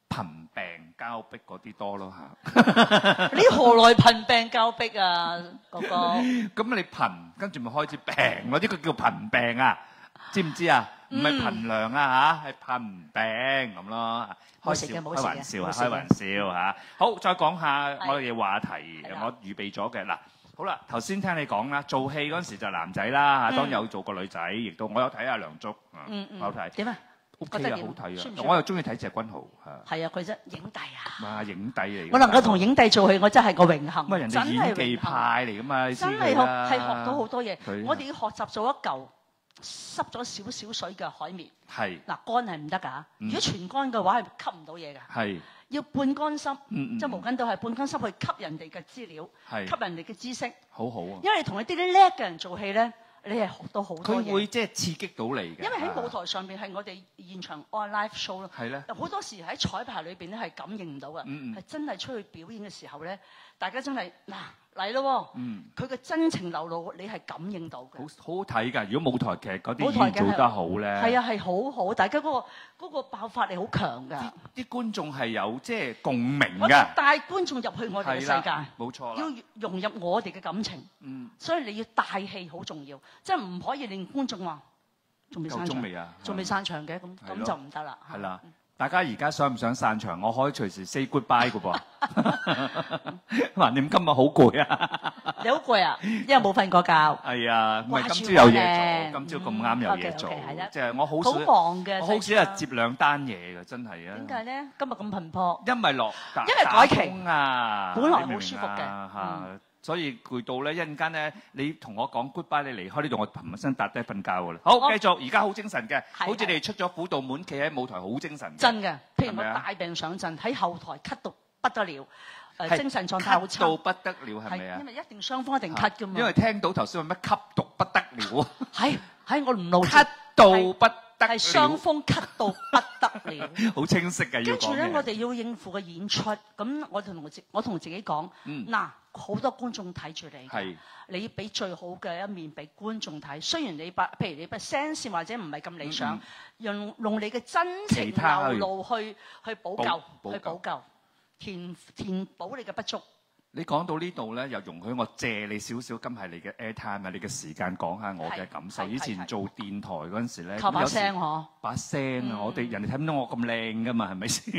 貧病交迫嗰啲多咯嚇。你何來貧病交迫啊，哥哥？咁你貧，跟住咪開始病，嗰啲叫貧病啊，知唔知啊？唔係貧糧啊嚇，係貧病咁咯。開玩笑嚇。好，再講下我哋嘅話題，我預備咗嘅嗱。好啦，頭先聽你講啦，做戲嗰陣時就男仔啦嚇，當有做過女仔，亦都我有睇阿梁祝，我有睇。點啊？OK 啊，好睇啊！我又中意睇謝君豪嚇。係啊，佢真影帝啊！哇，影帝嚟！我能夠同影帝做戲，我真係個榮幸。咁啊，人哋演技派嚟噶嘛，真係學到好多嘢。我哋要學習做一嚿濕咗少少水嘅海綿。係。嗱，乾係唔得㗎。如果全乾嘅話，係吸唔到嘢㗎。係。要半乾濕，即係毛巾都係半乾濕去吸人哋嘅資料，吸人哋嘅知識。好好啊！因為同你啲叻嘅人做戲咧。你係學到好多嘢，佢會即係刺激到你嘅。因為喺舞台上邊係我哋現場按 live show 咯。係咧。好多時喺彩排裏邊咧係感應唔到嘅，係真係出去表演嘅時候咧，大家真係嗱嚟咯。佢嘅真情流露，你係感應到嘅。好好睇㗎！如果舞台劇嗰啲演做得好咧，係啊係好好，大家嗰個爆發力好強㗎。啲觀眾係有即係共鳴㗎。我哋帶觀眾入去我哋嘅世界，冇錯啦。要融入我哋嘅感情。所以你要帶戲好重要。即係唔可以令觀眾話仲未散場，仲未散場嘅咁就唔得啦。係啦，大家而家想唔想散場？我可以隨時 say goodbye 嘅噃。話你今日好攰啊！你好攰啊？因為冇瞓過覺。係啊，唔係今朝有嘢做，今朝咁啱有嘢做，即係我好少。好忙嘅，我好少係接兩單嘢嘅，真係啊。點解咧？今日咁頻撲？因為改期啊，本來好舒服嘅。所以攰到咧，一陣間咧，你同我講 goodbye， 你離開呢度，我嘭一聲笪低瞓覺噶啦。好，繼續，而家好精神嘅，好似你哋出咗虎度門，企喺舞台好精神。真嘅，譬如我大病上陣，喺後台咳到不得了，精神狀態好差。咳到不得了係咪啊？因為一定雙方一定咳噶嘛。因為聽到頭先話咩吸毒不得了啊。係我唔露咳到不得了。係雙方咳到不得了。好清晰嘅要講嘅。跟住咧，我哋要應付個演出，咁我同自己講，嗱。好多觀眾睇住你，你要俾最好嘅一面俾觀眾睇。雖然你譬如你把聲線或者唔係咁理想，用你嘅真情流露去補救，填補你嘅不足。你講到呢度咧，又容許我借你少少，今係你嘅 airtime 啊，你嘅時間講下我嘅感受。以前做電台嗰陣時咧，靠把聲嗬，把聲啊，人哋睇唔到我咁靚噶嘛，係咪先？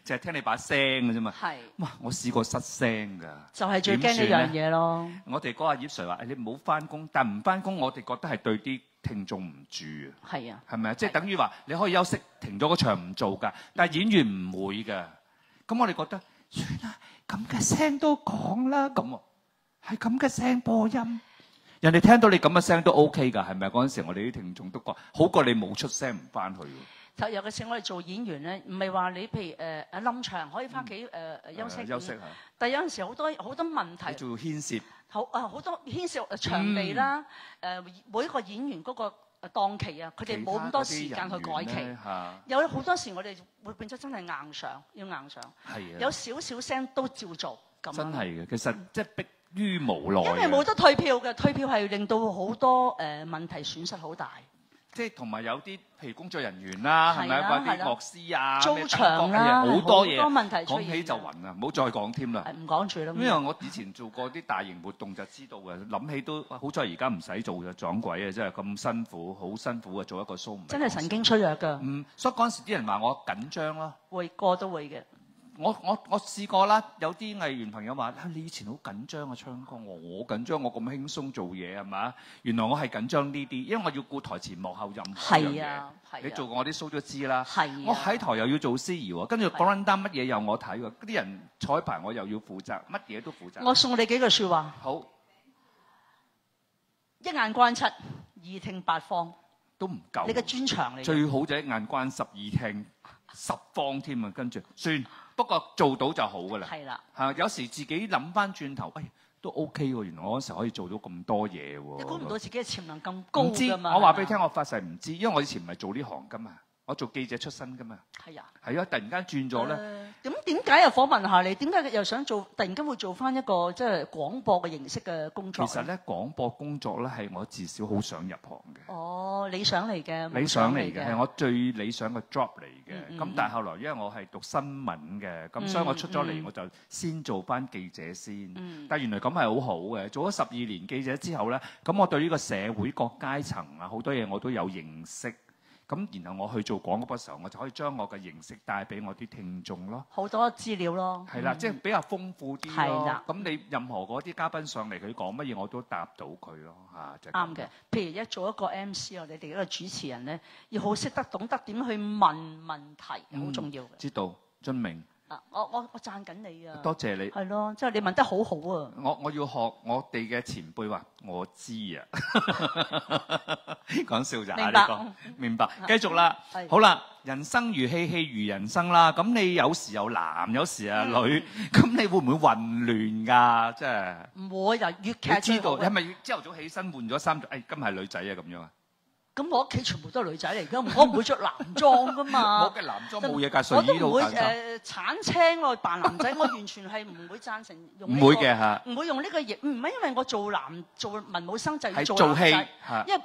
淨係聽你把聲嘅啫嘛。係。哇！我試過失聲㗎。就係最驚呢樣嘢咯。我哋嗰阿葉 Sir 話：你唔好翻工，但唔翻工，我哋覺得係對啲聽眾唔住啊。係啊。係咪啊？即係等於話你可以休息，停咗個場唔做㗎，但係演員唔會㗎。咁我哋覺得算啦。咁嘅聲都講啦，咁喎，係咁嘅聲播音，人哋聽到你咁嘅聲都 OK 㗎，係咪啊？嗰陣時我哋啲聽眾都講好過你冇出聲唔翻去。就尤其是我哋做演員咧，唔係話你譬如臨場可以翻屋企休息。休息嚇。但係有陣時好多問題。仲要牽涉。好多牽涉場地啦，每一個演員嗰個檔期啊，佢哋冇咁多時間去改期，有好多時我哋會變咗真係硬上，要硬上，有少少聲都照做咁。真係嘅，其實即係迫於無奈。因為冇得退票嘅，退票係令到好多問題損失好大。即係同埋有啲譬如工作人員啦，係咪嗰啲樂師啊、租場啦，好多嘢。好多問題出現。講起就暈啊，唔好再講添啦。唔講住啦。因為我以前做過啲大型活動就知道嘅，諗起都好在而家唔使做嘅，撞鬼啊！真係咁辛苦，好辛苦啊！做一個 show 唔係真係神經衰弱㗎。所以嗰陣時啲人話我緊張咯。會個都會嘅。我試過啦，有啲藝員朋友話：你以前好緊張啊，唱歌。我緊張，我咁輕鬆做嘢係嘛？原來我係緊張呢啲，因為我要顧台前幕後任何樣嘢。係啊，你做過我啲 show 都知啦。係啊。我喺台又要做司儀喎，跟住 run down 乜嘢又我睇喎，啲人彩排我又要負責，乜嘢都負責。我送你幾句説話。好。一眼關七，二聽八方。都唔夠。你嘅專長嚟。最好就一眼關十，二聽十方添啊！跟住算。不過做到就好㗎啦，係啦，有時自己諗翻轉頭，都 OK 喎。原來我嗰時可以做到咁多嘢喎。你估唔到自己嘅潛能咁高㗎嘛？我話俾你聽，我發誓唔知，因為我以前唔係做呢行㗎嘛。我做記者出身㗎嘛。係啊。係啊，突然間轉咗咧。咁點解又訪問下你？點解又想做？突然間會做翻一個即係廣播嘅形式嘅工作？其實咧，廣播工作咧係我至少好想入行嘅。哦，理想嚟嘅。理想嚟嘅係我最理想嘅 job 嚟嘅。咁但係後來因為我係讀新聞嘅，咁所以我出咗嚟我就先做翻記者先。但係原來咁係好好嘅。做咗12年記者之後咧，咁我對呢個社會各階層啊好多嘢我都有認識。咁然後我去做廣播嘅時候，我就可以將我嘅認識帶俾我啲聽眾咯。好多資料咯。係啦，即係比較豐富啲咯。係啦。咁你任何嗰啲嘉賓上嚟，佢講乜嘢我都答到佢咯。就啱嘅。譬如一做一個 MC 你哋一個主持人咧，要好識得懂得點去問問題，好重要嘅。知道，遵明。我讚緊你啊！多謝你。係咯，即係你問得好好啊！我要學我哋嘅前輩話，我知啊。講笑咋？明白。明白。繼續啦。好啦，人生如戲，戲如人生啦。咁你有時有男，有時啊女，咁你會唔會混亂㗎？即係唔會，就粵劇最好。你知道，係咪朝頭早起身換咗衫？今日係女仔啊咁樣啊？咁我屋企全部都係女仔嚟㗎，我唔會着男裝㗎嘛。我嘅男裝冇嘢㗎，睡衣都好簡單。我都唔會橙青咯扮男仔，我完全係唔會贊成用呢個。唔會嘅嚇。唔會用呢個型，唔係因為我做文武生就要做做戲，因為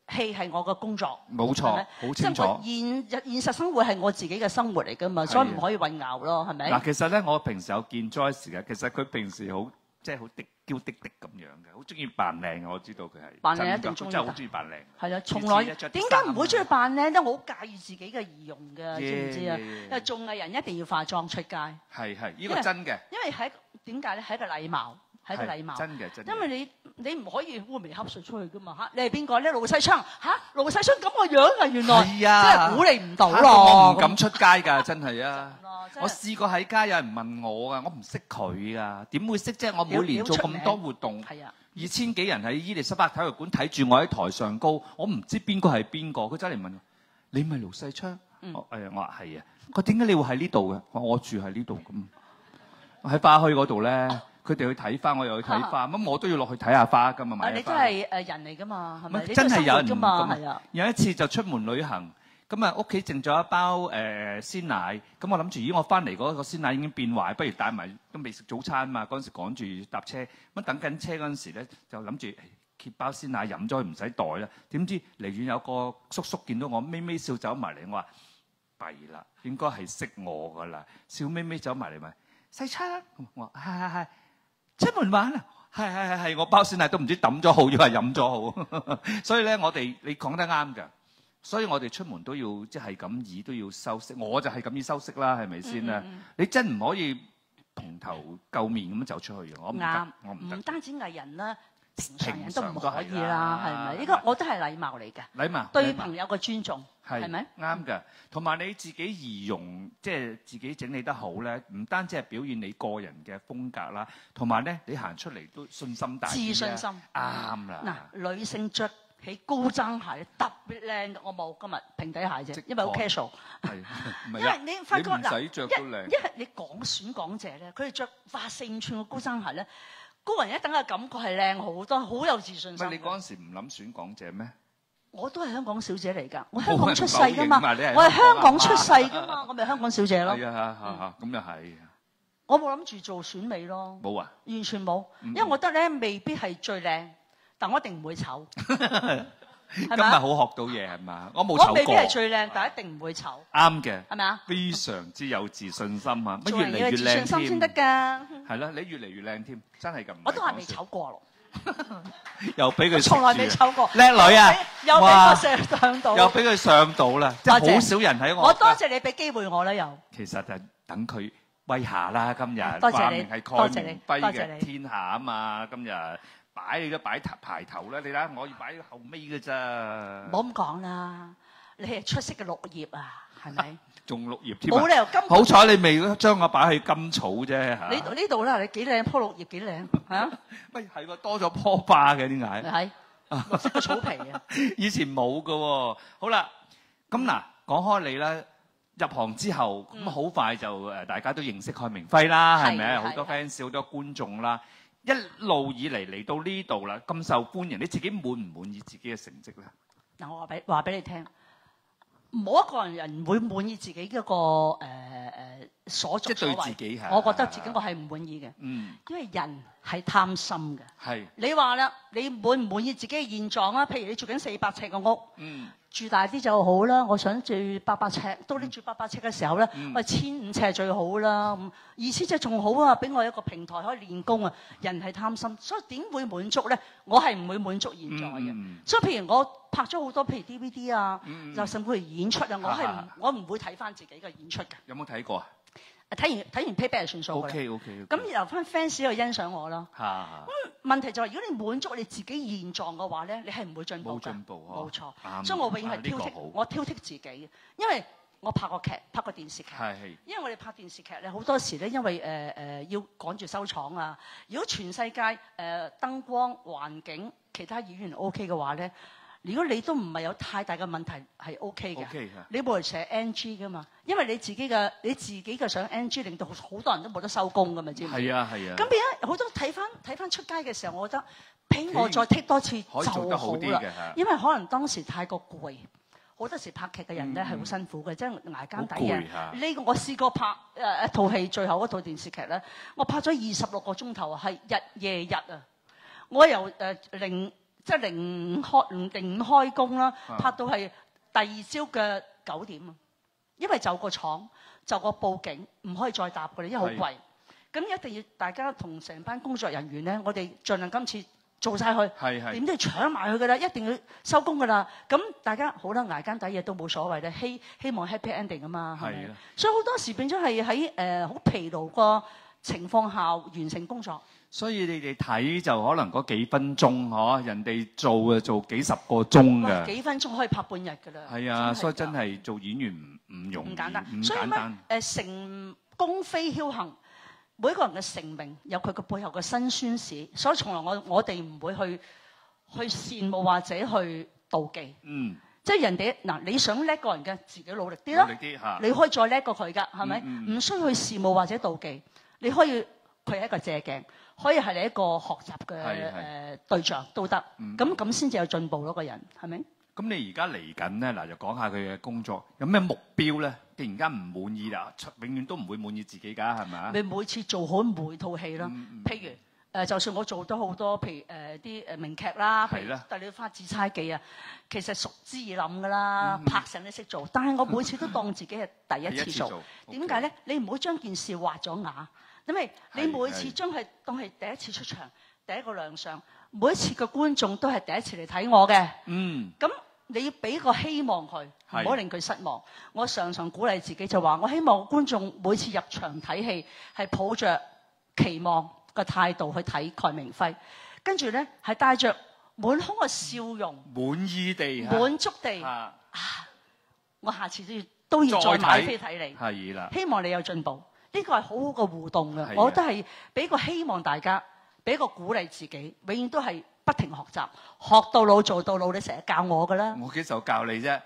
戲係我嘅工作。冇錯，好清楚。現實生活係我自己嘅生活嚟㗎嘛，所以唔可以混淆咯，係咪？嗱，其實咧，我平時有見 Joyce 嘅，其實佢平時好即係好嬌滴滴咁樣嘅，好中意扮靚嘅，我知道佢係扮靚一定中意，真係好中意扮靚。係啊，從來點解唔會中意扮靚咧？我好介意自己嘅儀容嘅，知唔知啊？因為做藝人一定要化妝出街。係，呢個真嘅。因為係點解咧？係一個禮貌，係一個禮貌。真嘅。因為你唔可以烏眉瞌睡出去噶嘛嚇！你係邊個咧？盧世昌嚇？盧世昌咁個樣啊，原來係啊，真係估你唔到咯。我唔敢出街㗎，真係啊！我試過喺街有人問我㗎，我唔識佢啊，點會識啫？我每年做咁多活動，2000幾人喺伊利沙伯體育館睇住我喺台上高，我唔知邊個係邊個，佢走嚟問我：你咪盧世昌？我話係啊。佢點解你會喺呢度嘅？我住喺呢度咁。喺花墟嗰度咧，佢哋去睇花，我又去睇花，咁我都要落去睇下花㗎嘛，買花。你都係人嚟㗎嘛，係咪？真係有人㗎嘛，係啊。有一次就出門旅行。咁啊，屋企剩咗一包鮮奶，咁我諗住，咦，我翻嚟嗰個鮮奶已經變壞，不如帶埋，都未食早餐嘛。嗰陣時趕住搭車，咁等緊車嗰陣時咧，就諗住揭包鮮奶飲咗，唔使袋啦。點知離遠有個叔叔見到我，咪咪笑走埋嚟，我話弊啦，應該係識我噶啦，笑咪咪走埋嚟咪細昌，我話係，出門玩啊，係，我包鮮奶都唔知抌咗好，抑或飲咗好，所以咧你講得啱㗎。所以我哋出門都要即係咁意都要修飾，我就係咁意修飾啦，係咪先啊？你真唔可以蓬頭垢面咁樣走出去嘅，我唔得，我唔得。唔單止藝人啦，平常人都唔可以啦，係咪？呢個我都係禮貌嚟嘅。禮貌對朋友嘅尊重係咪？啱㗎。同埋你自己儀容，即係自己整理得好咧，唔單止係表現你個人嘅風格啦，同埋咧你行出嚟都信心大啲。自信心啱啦。嗱，女性着起高踭鞋特別靚嘅，我冇今日平底鞋啫，因為好 casual。係，因為你發覺嗱，因為你選港姐咧，佢哋着4、5寸嘅高踭鞋咧，高人一等嘅感覺係靚好多，好有自信心。你嗰陣時唔諗選港姐咩？我都係香港小姐嚟㗎，我香港出世㗎嘛，我係香港出世㗎嘛，我咪香港小姐咯。係啊，咁又係。我冇諗住做選美咯。冇啊？完全冇，因為我覺得咧未必係最靚。但我一定唔會醜，今日好學到嘢係嘛？我冇醜過。我未必係最靚，但一定唔會醜。啱嘅，係咪啊？非常之有自信心啊！乜做人要有自信心先得㗎。係啦，你越嚟越靚添，真係咁。我都係未醜過咯。又俾佢從來未醜過。叻女啊！又俾我上到。又俾佢上到啦，即係好少人喺我。我多謝你俾機會我啦，又。其實就等佢威下啦，今日。多謝你，多謝你，多謝你。天下啊嘛，今日。擺你都擺排頭啦，你睇下我要擺後尾嘅咋。唔好咁講啦，你係出色嘅綠葉啊，係咪？仲綠葉添。冇理由金。好彩你未將我擺去金草啫嚇。呢度啦，你幾靚，棵綠葉幾靚嚇。喂，係喎，多咗棵花嘅點解？係綠色嘅草皮啊。以前冇嘅喎。好啦，咁嗱講開你啦，入行之後咁好快就大家都認識蓋明輝啦，係咪？好多 fans 好多觀眾啦。一路以嚟到呢度啦，咁受歡迎，你自己滿唔滿意自己嘅成績咧？嗱，我話俾你聽，冇一個人會滿意自己嗰個所作所為。即係對自己係。我覺得自己我係唔滿意嘅。嗯。因為人係貪心嘅。係。你話啦，你滿唔滿意自己嘅現狀啊？譬如你住緊400尺嘅屋。嗯。住大啲就好啦，我想住800尺。到你住800尺嘅時候咧，我1500尺最好啦。2000尺仲好啊，俾我一個平台可以練功啊。人係貪心，所以點會滿足咧？我係唔會滿足現在嘅。所以譬如我拍咗好多譬如 DVD 啊，就甚至乎演出啊，我唔會睇翻自己嘅演出㗎。有冇睇過啊？睇完 payback 就算數㗎。OK。咁由翻 fans 去欣賞我咯。咁問題就係如果你滿足你自己現狀嘅話咧，你係唔會進步㗎。冇進步。冇錯。所以我永遠係挑剔，我挑剔自己嘅，因為我拍過劇，拍過電視劇。因為我哋拍電視劇咧，好多時咧，因為要趕住收廠啊。如果全世界燈光環境其他演員 OK 嘅話咧。如果你都唔係有太大嘅問題，係 OK 嘅。你冇人寫 NG 噶嘛？因為你自己嘅想 NG，令到好多人都冇得收工噶嘛，知唔知？係啊。咁變咗好多睇翻出街嘅時候，我覺得俾我再剔多次就好啦。因為可能當時太過攰，好多時拍劇嘅人咧係好辛苦嘅，即係捱更抵啊。呢個我試過拍一套戲，最後一套電視劇咧，我拍咗26個鐘頭，係日夜日啊！我由零開工啦，拍到係第二朝嘅9點啊！因為就個廠，就個佈景唔可以再搭㗎啦，因為好貴。咁一定要大家同成班工作人員咧，我哋盡量今次做晒佢，點都要搶埋佢㗎啦，一定要收工㗎啦。咁大家好啦，捱更抵夜都冇所謂咧，希望 happy ending 啊嘛，係咪？所以好多時變咗係喺好疲勞個情況下完成工作。所以你哋睇就可能嗰幾分鐘嗬，人哋做幾十個鐘㗎。幾分鐘可以拍半日㗎啦。係啊，所以真係做演員唔容易，唔簡單。所以成功非僥倖，每個人嘅成名有佢嘅背後嘅辛酸史，所以從來我哋唔會去羨慕或者去妒忌。嗯。即係人哋嗱，你想叻過人嘅，自己努力啲啦。努力啲嚇。你可以再叻過佢㗎，係咪？唔需要去羨慕或者妒忌，你可以佢係一個借鏡。可以係你一個學習嘅對象都得，咁先至有進步咯，個人係咪？咁你而家嚟緊咧，嗱就講下佢嘅工作，有咩目標咧？突然間唔滿意啦，永遠都唔會滿意自己㗎，係咪啊？你每次做好每套戲咯，譬如就算我做咗好多，譬如啲名劇啦，譬如《帝女花紫釵記》啊，其實熟之以冧㗎啦，拍成都識做，但係我每次都當自己係第一次做，點解咧？你唔好將件事畫咗牙。因為你每次將佢當係第一次出場，第一個亮相，每一次嘅觀眾都係第一次嚟睇我嘅。咁你要俾個希望佢，唔好令佢失望。我常常鼓勵自己就話，我希望觀眾每次入場睇戲係抱着期望嘅態度去睇蓋明輝，跟住咧係帶着滿腔嘅笑容，滿意地、滿足地我下次都要再買飛睇你。係啦，希望你有進步。呢個係好好嘅互動嘅，我覺得係俾個希望大家，俾個鼓勵自己，永遠都係不停學習，學到老做到老。你成日教我㗎啦，我幾時教你啫？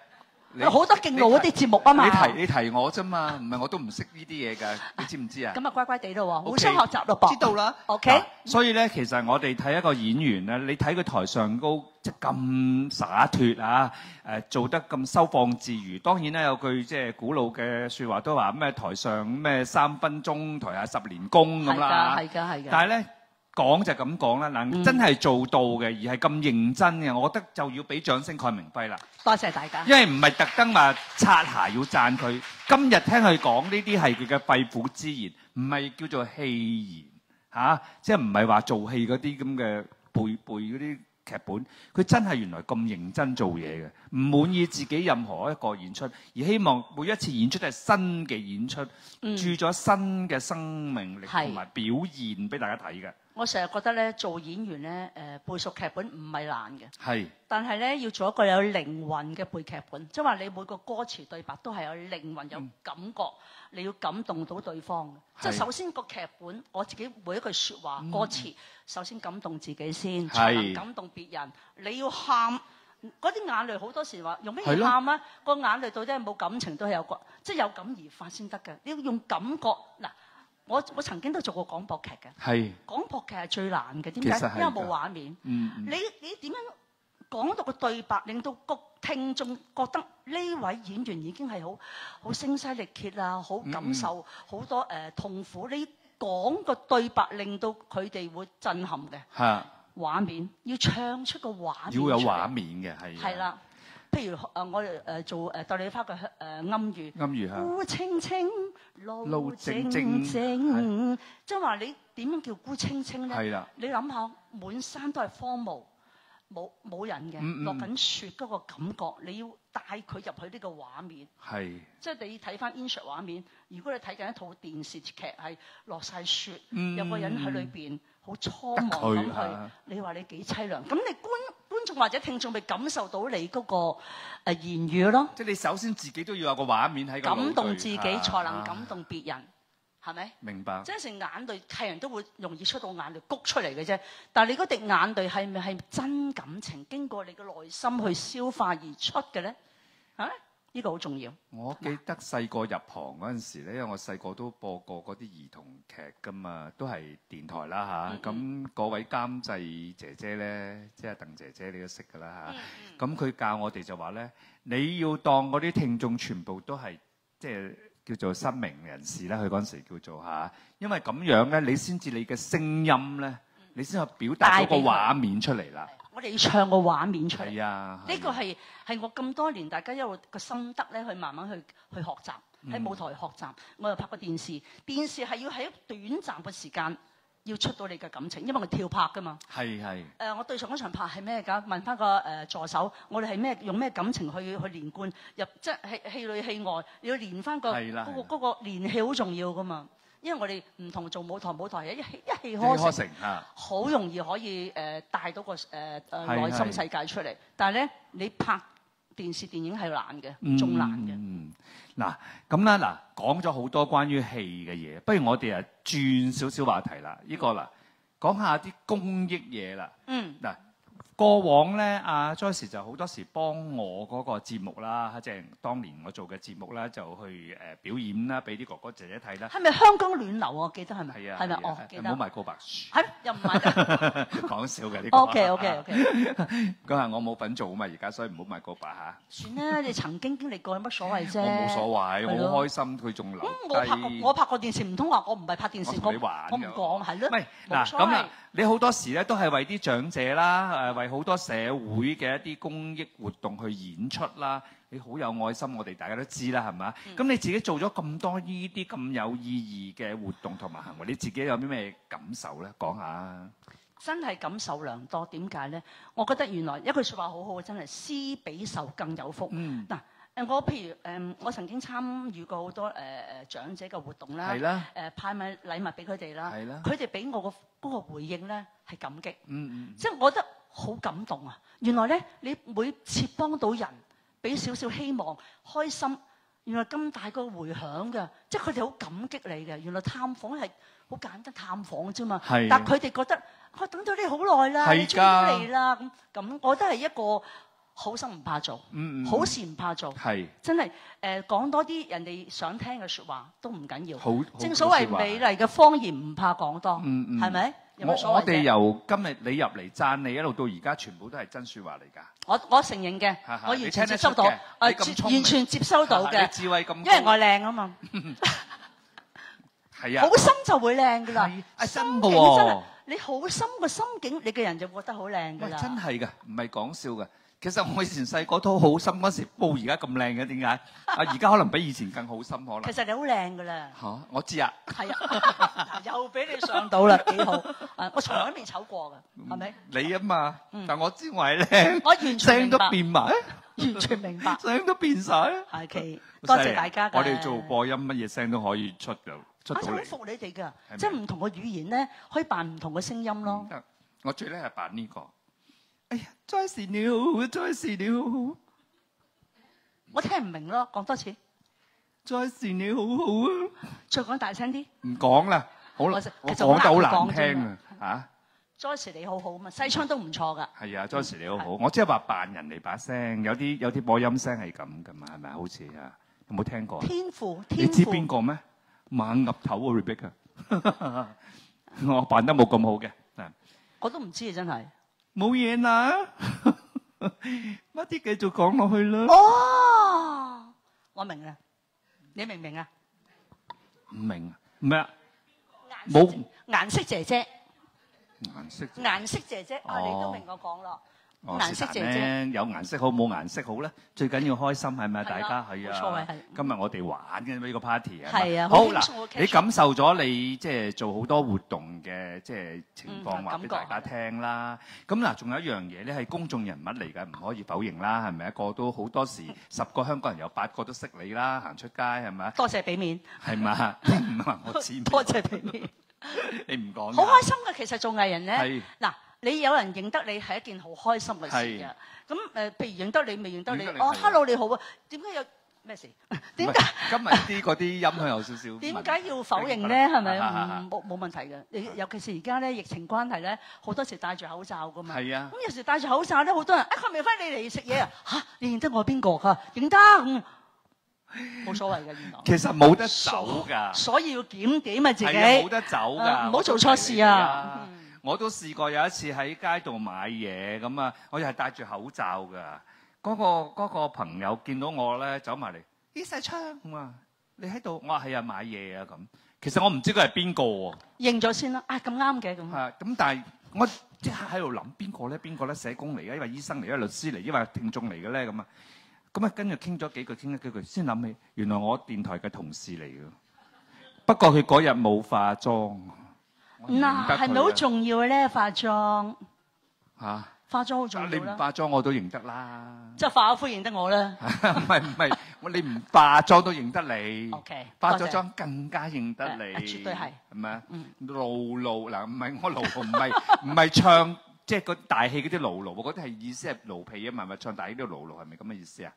好多敬老嗰啲節目啊嘛，你提我啫嘛，唔係我都唔識呢啲嘢㗎，你知唔知啊？咁啊乖乖地咯喎，互相學習咯噃。知道啦 ，OK。所以咧，其實我哋睇一個演員咧，你睇佢台上高即係咁灑脱啊，做得咁收放自如。當然咧，有句即係古老嘅説話都話咩台上咩3分鐘，台下10年功咁啦。係㗎。但係咧，講就咁講啦，嗱，真係做到嘅，而係咁認真嘅，我覺得就要俾掌聲蓋鳴暉啦。多謝大家。因為唔係特登話擦鞋要讚佢，今日聽佢講呢啲係佢嘅肺腑之言，唔係叫做戲言嚇，即係唔係話做戲嗰啲咁嘅背嗰啲劇本，佢真係原來咁認真做嘢嘅，唔滿意自己任何一個演出，而希望每一次演出都係新嘅演出，注咗新嘅生命力同埋表現俾大家睇嘅。我成日覺得咧，做演員咧，背熟劇本唔係難嘅。係。但係咧，要做一個有靈魂嘅背劇本，即係話你每個歌詞對白都係有靈魂、有感覺，你要感動到對方。即係首先個劇本，我自己每一句説話、歌詞，首先感動自己先，才能感動別人。你要喊，嗰啲眼淚好多時話用咩嘢喊啊？個眼淚到底係冇感情都係有個，即係有感而發先得嘅。你要用感覺嗱。我曾經都做過廣播劇嘅，廣播劇係最難嘅，點解？因為冇畫面。你點樣講到個對白，令到個聽眾覺得呢位演員已經係好聲嘶力竭啊，好感受好多痛苦。你講個對白，令到佢哋會震撼嘅。畫面要唱出個畫面，要有畫面嘅，係。係啦。譬如我哋做《帝女花》嘅暗語，孤清清，路靜靜，即係話你點樣叫孤清清咧？你諗下，滿山都係荒蕪，冇人嘅，落緊雪嗰個感覺，你要帶佢入去呢個畫面。係，即係你睇翻 insert 畫面。如果你睇緊一套電視劇係落晒雪，有個人喺裏邊好蒼茫咁去，你話你幾凄涼？咁你觀眾或者聽眾咪感受到你嗰個言語咯？即係你首先自己都要有個畫面喺個腦度，感動自己才能感動別人，係咪？明白。即係成眼淚係人都會容易出到眼淚谷出嚟嘅啫，但係你嗰滴眼淚係咪係真感情經過你嘅內心去消化而出嘅咧？嚇？呢個好重要。我記得細個入行嗰陣時咧，因為我細個都播過嗰啲兒童劇㗎嘛，都係電台啦嚇。咁嗰位監製姐姐咧，即係鄧姐姐，你都識㗎啦嚇。咁佢教我哋就話咧，你要當嗰啲聽眾全部都係即係叫做失明人士啦。佢嗰陣時叫做嚇，因為咁樣咧，你先至你嘅聲音咧，你先去表達嗰個畫面出嚟啦。我哋要唱個畫面出嚟。係啊，呢個係我咁多年大家一路個心得咧，去慢慢去學習，喺舞台學習。我又拍過電視，電視係要喺短暫嘅時間要出到你嘅感情，因為我跳拍㗎嘛。係。我對上嗰場拍係咩㗎？問翻個助手，我哋係咩用咩感情去連貫入，即係戲裏戲外，你要連翻個嗰個連戲好重要㗎嘛。因為我哋唔同做舞台係一氣呵成，好容易可以帶到個內心世界出嚟。但係咧，你拍電視電影係難嘅，仲難嘅。嗱咁啦，講咗好多關於戲嘅嘢，不如我哋轉少少話題啦。呢個啦，講下啲公益嘢啦。嗱。過往咧，阿 Joyce 就好多時幫我嗰個節目啦，即係當年我做嘅節目啦，就去表演啦，俾啲哥哥姐姐睇啦。係咪香港暖流啊？我記得係咪？係啊。係咪？哦，記得。唔好賣告白書。係又唔賣得？講笑嘅呢個。OK。嗰下我冇份做啊嘛，而家所以唔好賣告白嚇。算啦，你曾經經歷過有乜所謂啫？我冇所謂，好開心，佢仲留低。我拍過電視，唔通話我唔係拍電視？我唔講係咯。唔係嗱咁啦，你好多時咧都係為啲長者啦，為好多社會嘅一啲公益活動去演出啦，你好有愛心，我哋大家都知啦，係咪？咁你自己做咗咁多呢啲咁有意義嘅活動同埋行為，你自己有啲咩感受咧？講下。真係感受良多，點解咧？我覺得原來一句説話好好，真係施比受更有福。嗱。我譬如我曾經參與過好多長者嘅活動啦，派埋禮物俾佢哋啦，佢哋俾我嗰個回應咧係感激，即係我覺得好感動啊！原來咧你每次幫到人，俾少少希望、開心，原來咁大個迴響嘅，即係佢哋好感激你嘅。原來探訪係好簡單探訪啫嘛，但係佢哋覺得我等咗你好耐啦，你終於嚟啦咁，我覺得係一個。好心唔怕做，好事唔怕做，真係講多啲人哋想聽嘅説話都唔緊要。正所謂美麗嘅謊言唔怕講多，係咪？我哋由今日你入嚟讚你一路到而家，全部都係真説話嚟㗎。我承認嘅，我完全接收到，完全接收到嘅。你智慧咁，因為我靚啊嘛。係啊，好心就會靚㗎啦。真㗎喎。你好深個心境，你嘅人就覺得好靚㗎啦。真係㗎，唔係講笑㗎。其實我以前細個都好深，嗰時冇而家咁靚嘅，點解？啊，而家可能比以前更好深可能。其實你好靚㗎啦。嚇，我知啊。係啊，又俾你上到啦，幾好。我從來都未醜過㗎，係咪？你啊嘛，但我知我係靚。我完全聲都變埋，完全明白。聲都變晒。係，多謝大家㗎。我哋做播音乜嘢聲都可以出到嚟。我好服你哋㗎，即係唔同嘅語言咧，可以扮唔同嘅聲音咯。我最叻係扮呢個。哎呀，Joyce你好，Joyce你好，我聽唔明咯，講多次。Joyce你好好啊，再講大聲啲。唔講啦，好啦，我講得好難聽啊嚇。Joyce你好好啊嘛，西昌都唔錯㗎。係啊 ，Joyce你好好，我即係話扮人嚟把聲，有啲播音聲係咁㗎嘛，係咪？好似啊，有冇聽過？天賦，你知邊個咩？猛鴨頭啊 Rebecca，我扮得冇咁好嘅。我都唔知啊，真係。冇嘢啦，乜啲繼續講落去啦。哦，我明啦，你明唔明啊？唔明啊？咩啊？冇顏色姐姐。顏色姐姐，啊，你都明我講咯。顏色姐姐有顏色好冇顏色好咧，最緊要開心係咪？大家係啊。冇錯，係。今日我哋玩嘅呢個 party 啊。係啊。好嗱，你感受咗你即係做好多活動嘅即係情況話俾大家聽啦。咁嗱，仲有一樣嘢咧係公眾人物嚟㗎，唔可以否認啦，係咪？一個都好多時10個香港人有8個都識你啦，行出街係咪？多謝俾面。係嘛？唔係我知。多謝俾面。你唔講。好開心㗎，其實做藝人咧。嗱。你有人認得你係一件好開心嘅事嘅，咁譬如認得你未認得你，哦 ，hello 你好啊，點解有咩事？點解今日啲嗰啲音響有少少？點解要否認咧？係咪冇問題嘅？尤其是而家咧疫情關係咧，好多時戴住口罩噶嘛。係啊。咁有時戴住口罩咧，好多人佢明輝你嚟食嘢啊嚇？你認得我邊個㗎？認得咁冇所謂嘅原來。其實冇得走㗎。所以要檢點啊自己。係冇得走㗎。唔好做錯事啊！我都試過有一次喺街度買嘢咁啊，我又係戴住口罩㗎。嗰個朋友見到我咧，走埋嚟，咦細昌啊，你喺度？我話係啊，買嘢啊咁。其實我唔知佢係邊個喎。認咗先啦，咁啱嘅咁。係咁，但係我即刻喺度諗邊個咧？邊個咧？社工嚟嘅，因為醫生嚟，因為律師嚟，因為聽眾嚟嘅咧咁啊。咁啊，跟住傾咗幾句，傾咗幾句，先諗起原來我電台嘅同事嚟嘅。不過佢嗰日冇化妝。嗱，係咪好重要嘅咧？化妝嚇，化妝好重要啦。你唔化妝我都認得啦。即係化咗膚認得我啦。唔係，你唔化妝都認得你。OK，化咗妝更加認得你。絕對係。係咪啊？露露嗱，唔係我露露，唔係唱即係嗰大戲嗰啲露露，嗰啲係意思係露皮啊嘛，咪唱大戲啲露露係咪咁嘅意思啊？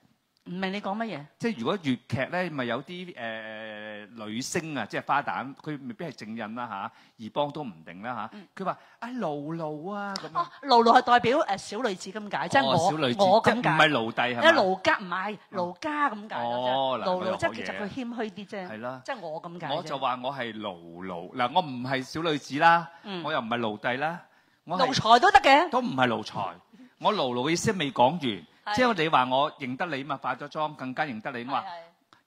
唔明你講乜嘢？即係如果粵劇咧，咪有啲女星啊，即係花旦，佢未必係正印啦嚇，二幫都唔定啦嚇。佢話露露啊咁樣。露露係代表小女子咁解，即係我咁解。唔係奴隸係嘛？因為奴家唔係奴家咁解哦，露露即係其實佢謙虛啲啫。係啦，即係我咁解。我就話我係露露嗱，我唔係小女子啦，我又唔係奴隸啦，我奴才都得嘅。都唔係奴才，我露露嘅意思未講完。即係你話我認得你嘛，化咗妝更加認得你。我話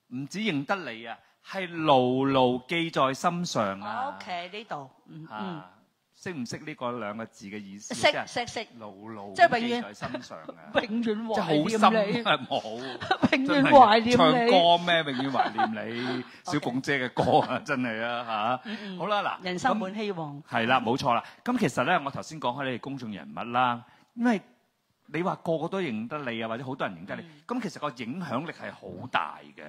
唔止認得你啊，係牢牢記在心上啊。OK 呢度，識唔識呢個兩個字嘅意思？識。牢牢即係永遠記在心上啊。永遠懷念你。即係好深啊！冇。永遠懷念你。唱歌咩？永遠懷念你。小鳳姐嘅歌啊，真係啊嚇。好啦嗱。人生滿希望。係啦，冇錯啦。咁其實咧，我頭先講開你係公眾人物啦，因為你話個個都認得你啊，或者好多人認得你，咁其實個影響力係好大嘅。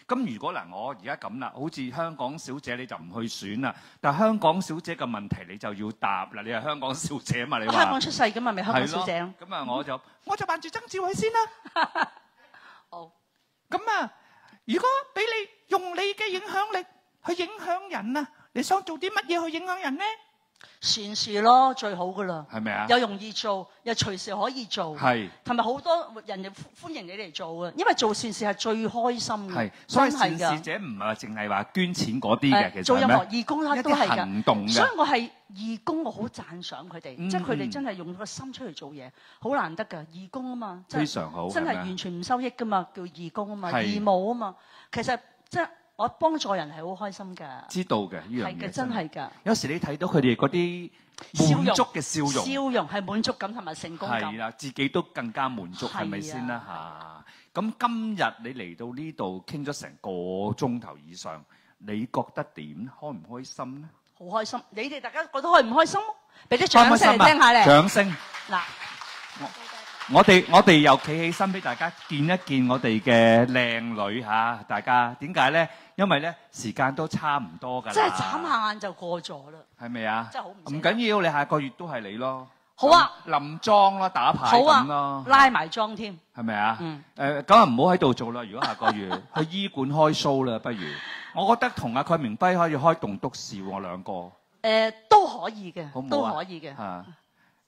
咁如果嗱，我而家咁啦，好似香港小姐你就唔去選啦，但係香港小姐嘅問題你就要答啦。你係香港小姐啊嘛，你話香港出世㗎嘛，咪香港小姐咯。咁啊，我就扮住曾志偉先啦。好。咁啊，如果俾你用你嘅影響力去影響人啊，你想做啲乜嘢去影響人呢？善事咯，最好噶啦，係咪啊？又容易做，又隨時可以做，係，同埋好多人又歡迎你嚟做嘅，因為做善事係最開心嘅，係，所以善事者唔係話淨係話捐錢嗰啲嘅，其實做任何義工啦都係行動嘅，所以我係義工，我好讚賞佢哋，即係佢哋真係用個心出嚟做嘢，好難得㗎，義工啊嘛，非常好，真係完全唔收益㗎嘛，叫義工啊嘛，義務啊嘛，其實即係我幫助人係好開心㗎。知道嘅呢樣嘢。係嘅，真係㗎。有時你睇到佢哋嗰啲滿足嘅笑容，笑容係滿足感同埋成功感。係啦，自己都更加滿足，係咪先啦嚇？咁今日你嚟到呢度傾咗成個鐘頭以上，你覺得點？開唔開心咧？好開心！你哋大家覺得開唔開心？俾啲掌聲嚟聽下咧。掌聲。嗱，我哋又企起身俾大家見一見我哋嘅靚女嚇，大家點解咧？因為咧時間都差唔多㗎啦。真係眨下眼就過咗啦。係咪啊？真係好唔緊要，你下個月都係你咯。好啊，臨裝咯，打牌咁咯，拉埋裝添。係咪啊？咁啊唔好喺度做啦。如果下個月去醫館開 show 啦，不如我覺得同阿蓋明輝可以開棟篤笑喎，兩個。都可以嘅，好唔好啊？都可以嘅。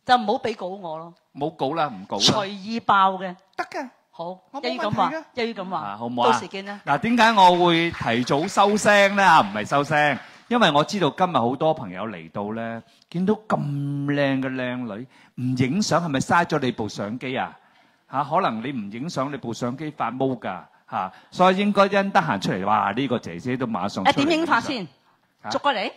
就唔好俾稿我咯。冇稿啦，唔稿啦。隨意爆嘅。得嘅。好，一於咁話，一於咁話。好唔好啊？到時見啦。嗱，點解我會提早收聲咧？唔係收聲，因為我知道今日好多朋友嚟到咧，見到咁靚嘅靚女，唔影相係咪嘥咗你部相機啊？可能你唔影相，你部相機發毛㗎所以應該因得閒出嚟，哇！呢個姐姐都馬上出嚟。點影法先？逐過嚟。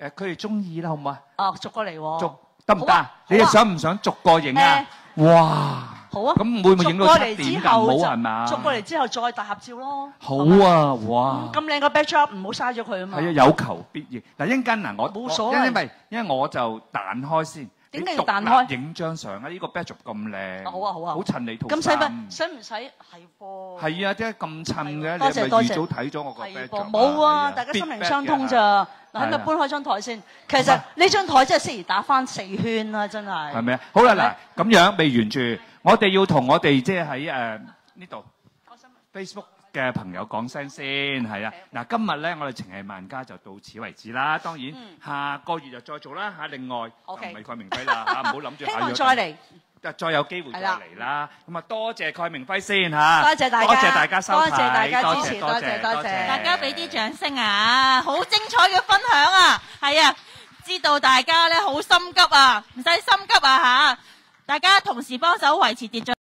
佢哋中意啦，好唔好啊？哦，逐過嚟喎。逐得唔得？你哋想唔想逐個影啊？哇！好啊。咁會唔會影到7點咁好係嘛？逐過嚟之後再大合照咯。好啊！哇！咁靚個 backdrop 唔好嘥咗佢啊嘛。係啊，有求必應。嗱，一陣間嗱，冇所謂。因為我就彈開先。點解要彈開？影張相啊！呢個 backdrop 咁靚。好啊好啊。好襯你套衫。咁使唔使？係噃。係啊，點解咁襯嘅？多謝。你係咪預早睇咗我個 backdrop？冇啊，大家心靈相通咋。嗱，係咪搬開張台先？其實呢張台真係適宜打翻4圈啦，真係。係咪啊？好啦，嗱，咁樣未完住，我哋要同我哋即係喺呢度 Facebook 嘅朋友講聲先，係啊。嗱，今日咧我哋情藝萬家就到此為止啦。當然下個月就再做啦嚇。另外唔係蓋明輝啦嚇，唔好諗住下月。希望再嚟。再有機會再嚟啦，咁啊多謝蓋明輝先嚇，多謝大家收睇，多謝大家支持，多謝，大家俾啲掌聲啊！好精彩嘅分享啊，係啊，知道大家咧好心急啊，唔使心急啊嚇，大家同時幫手維持秩序。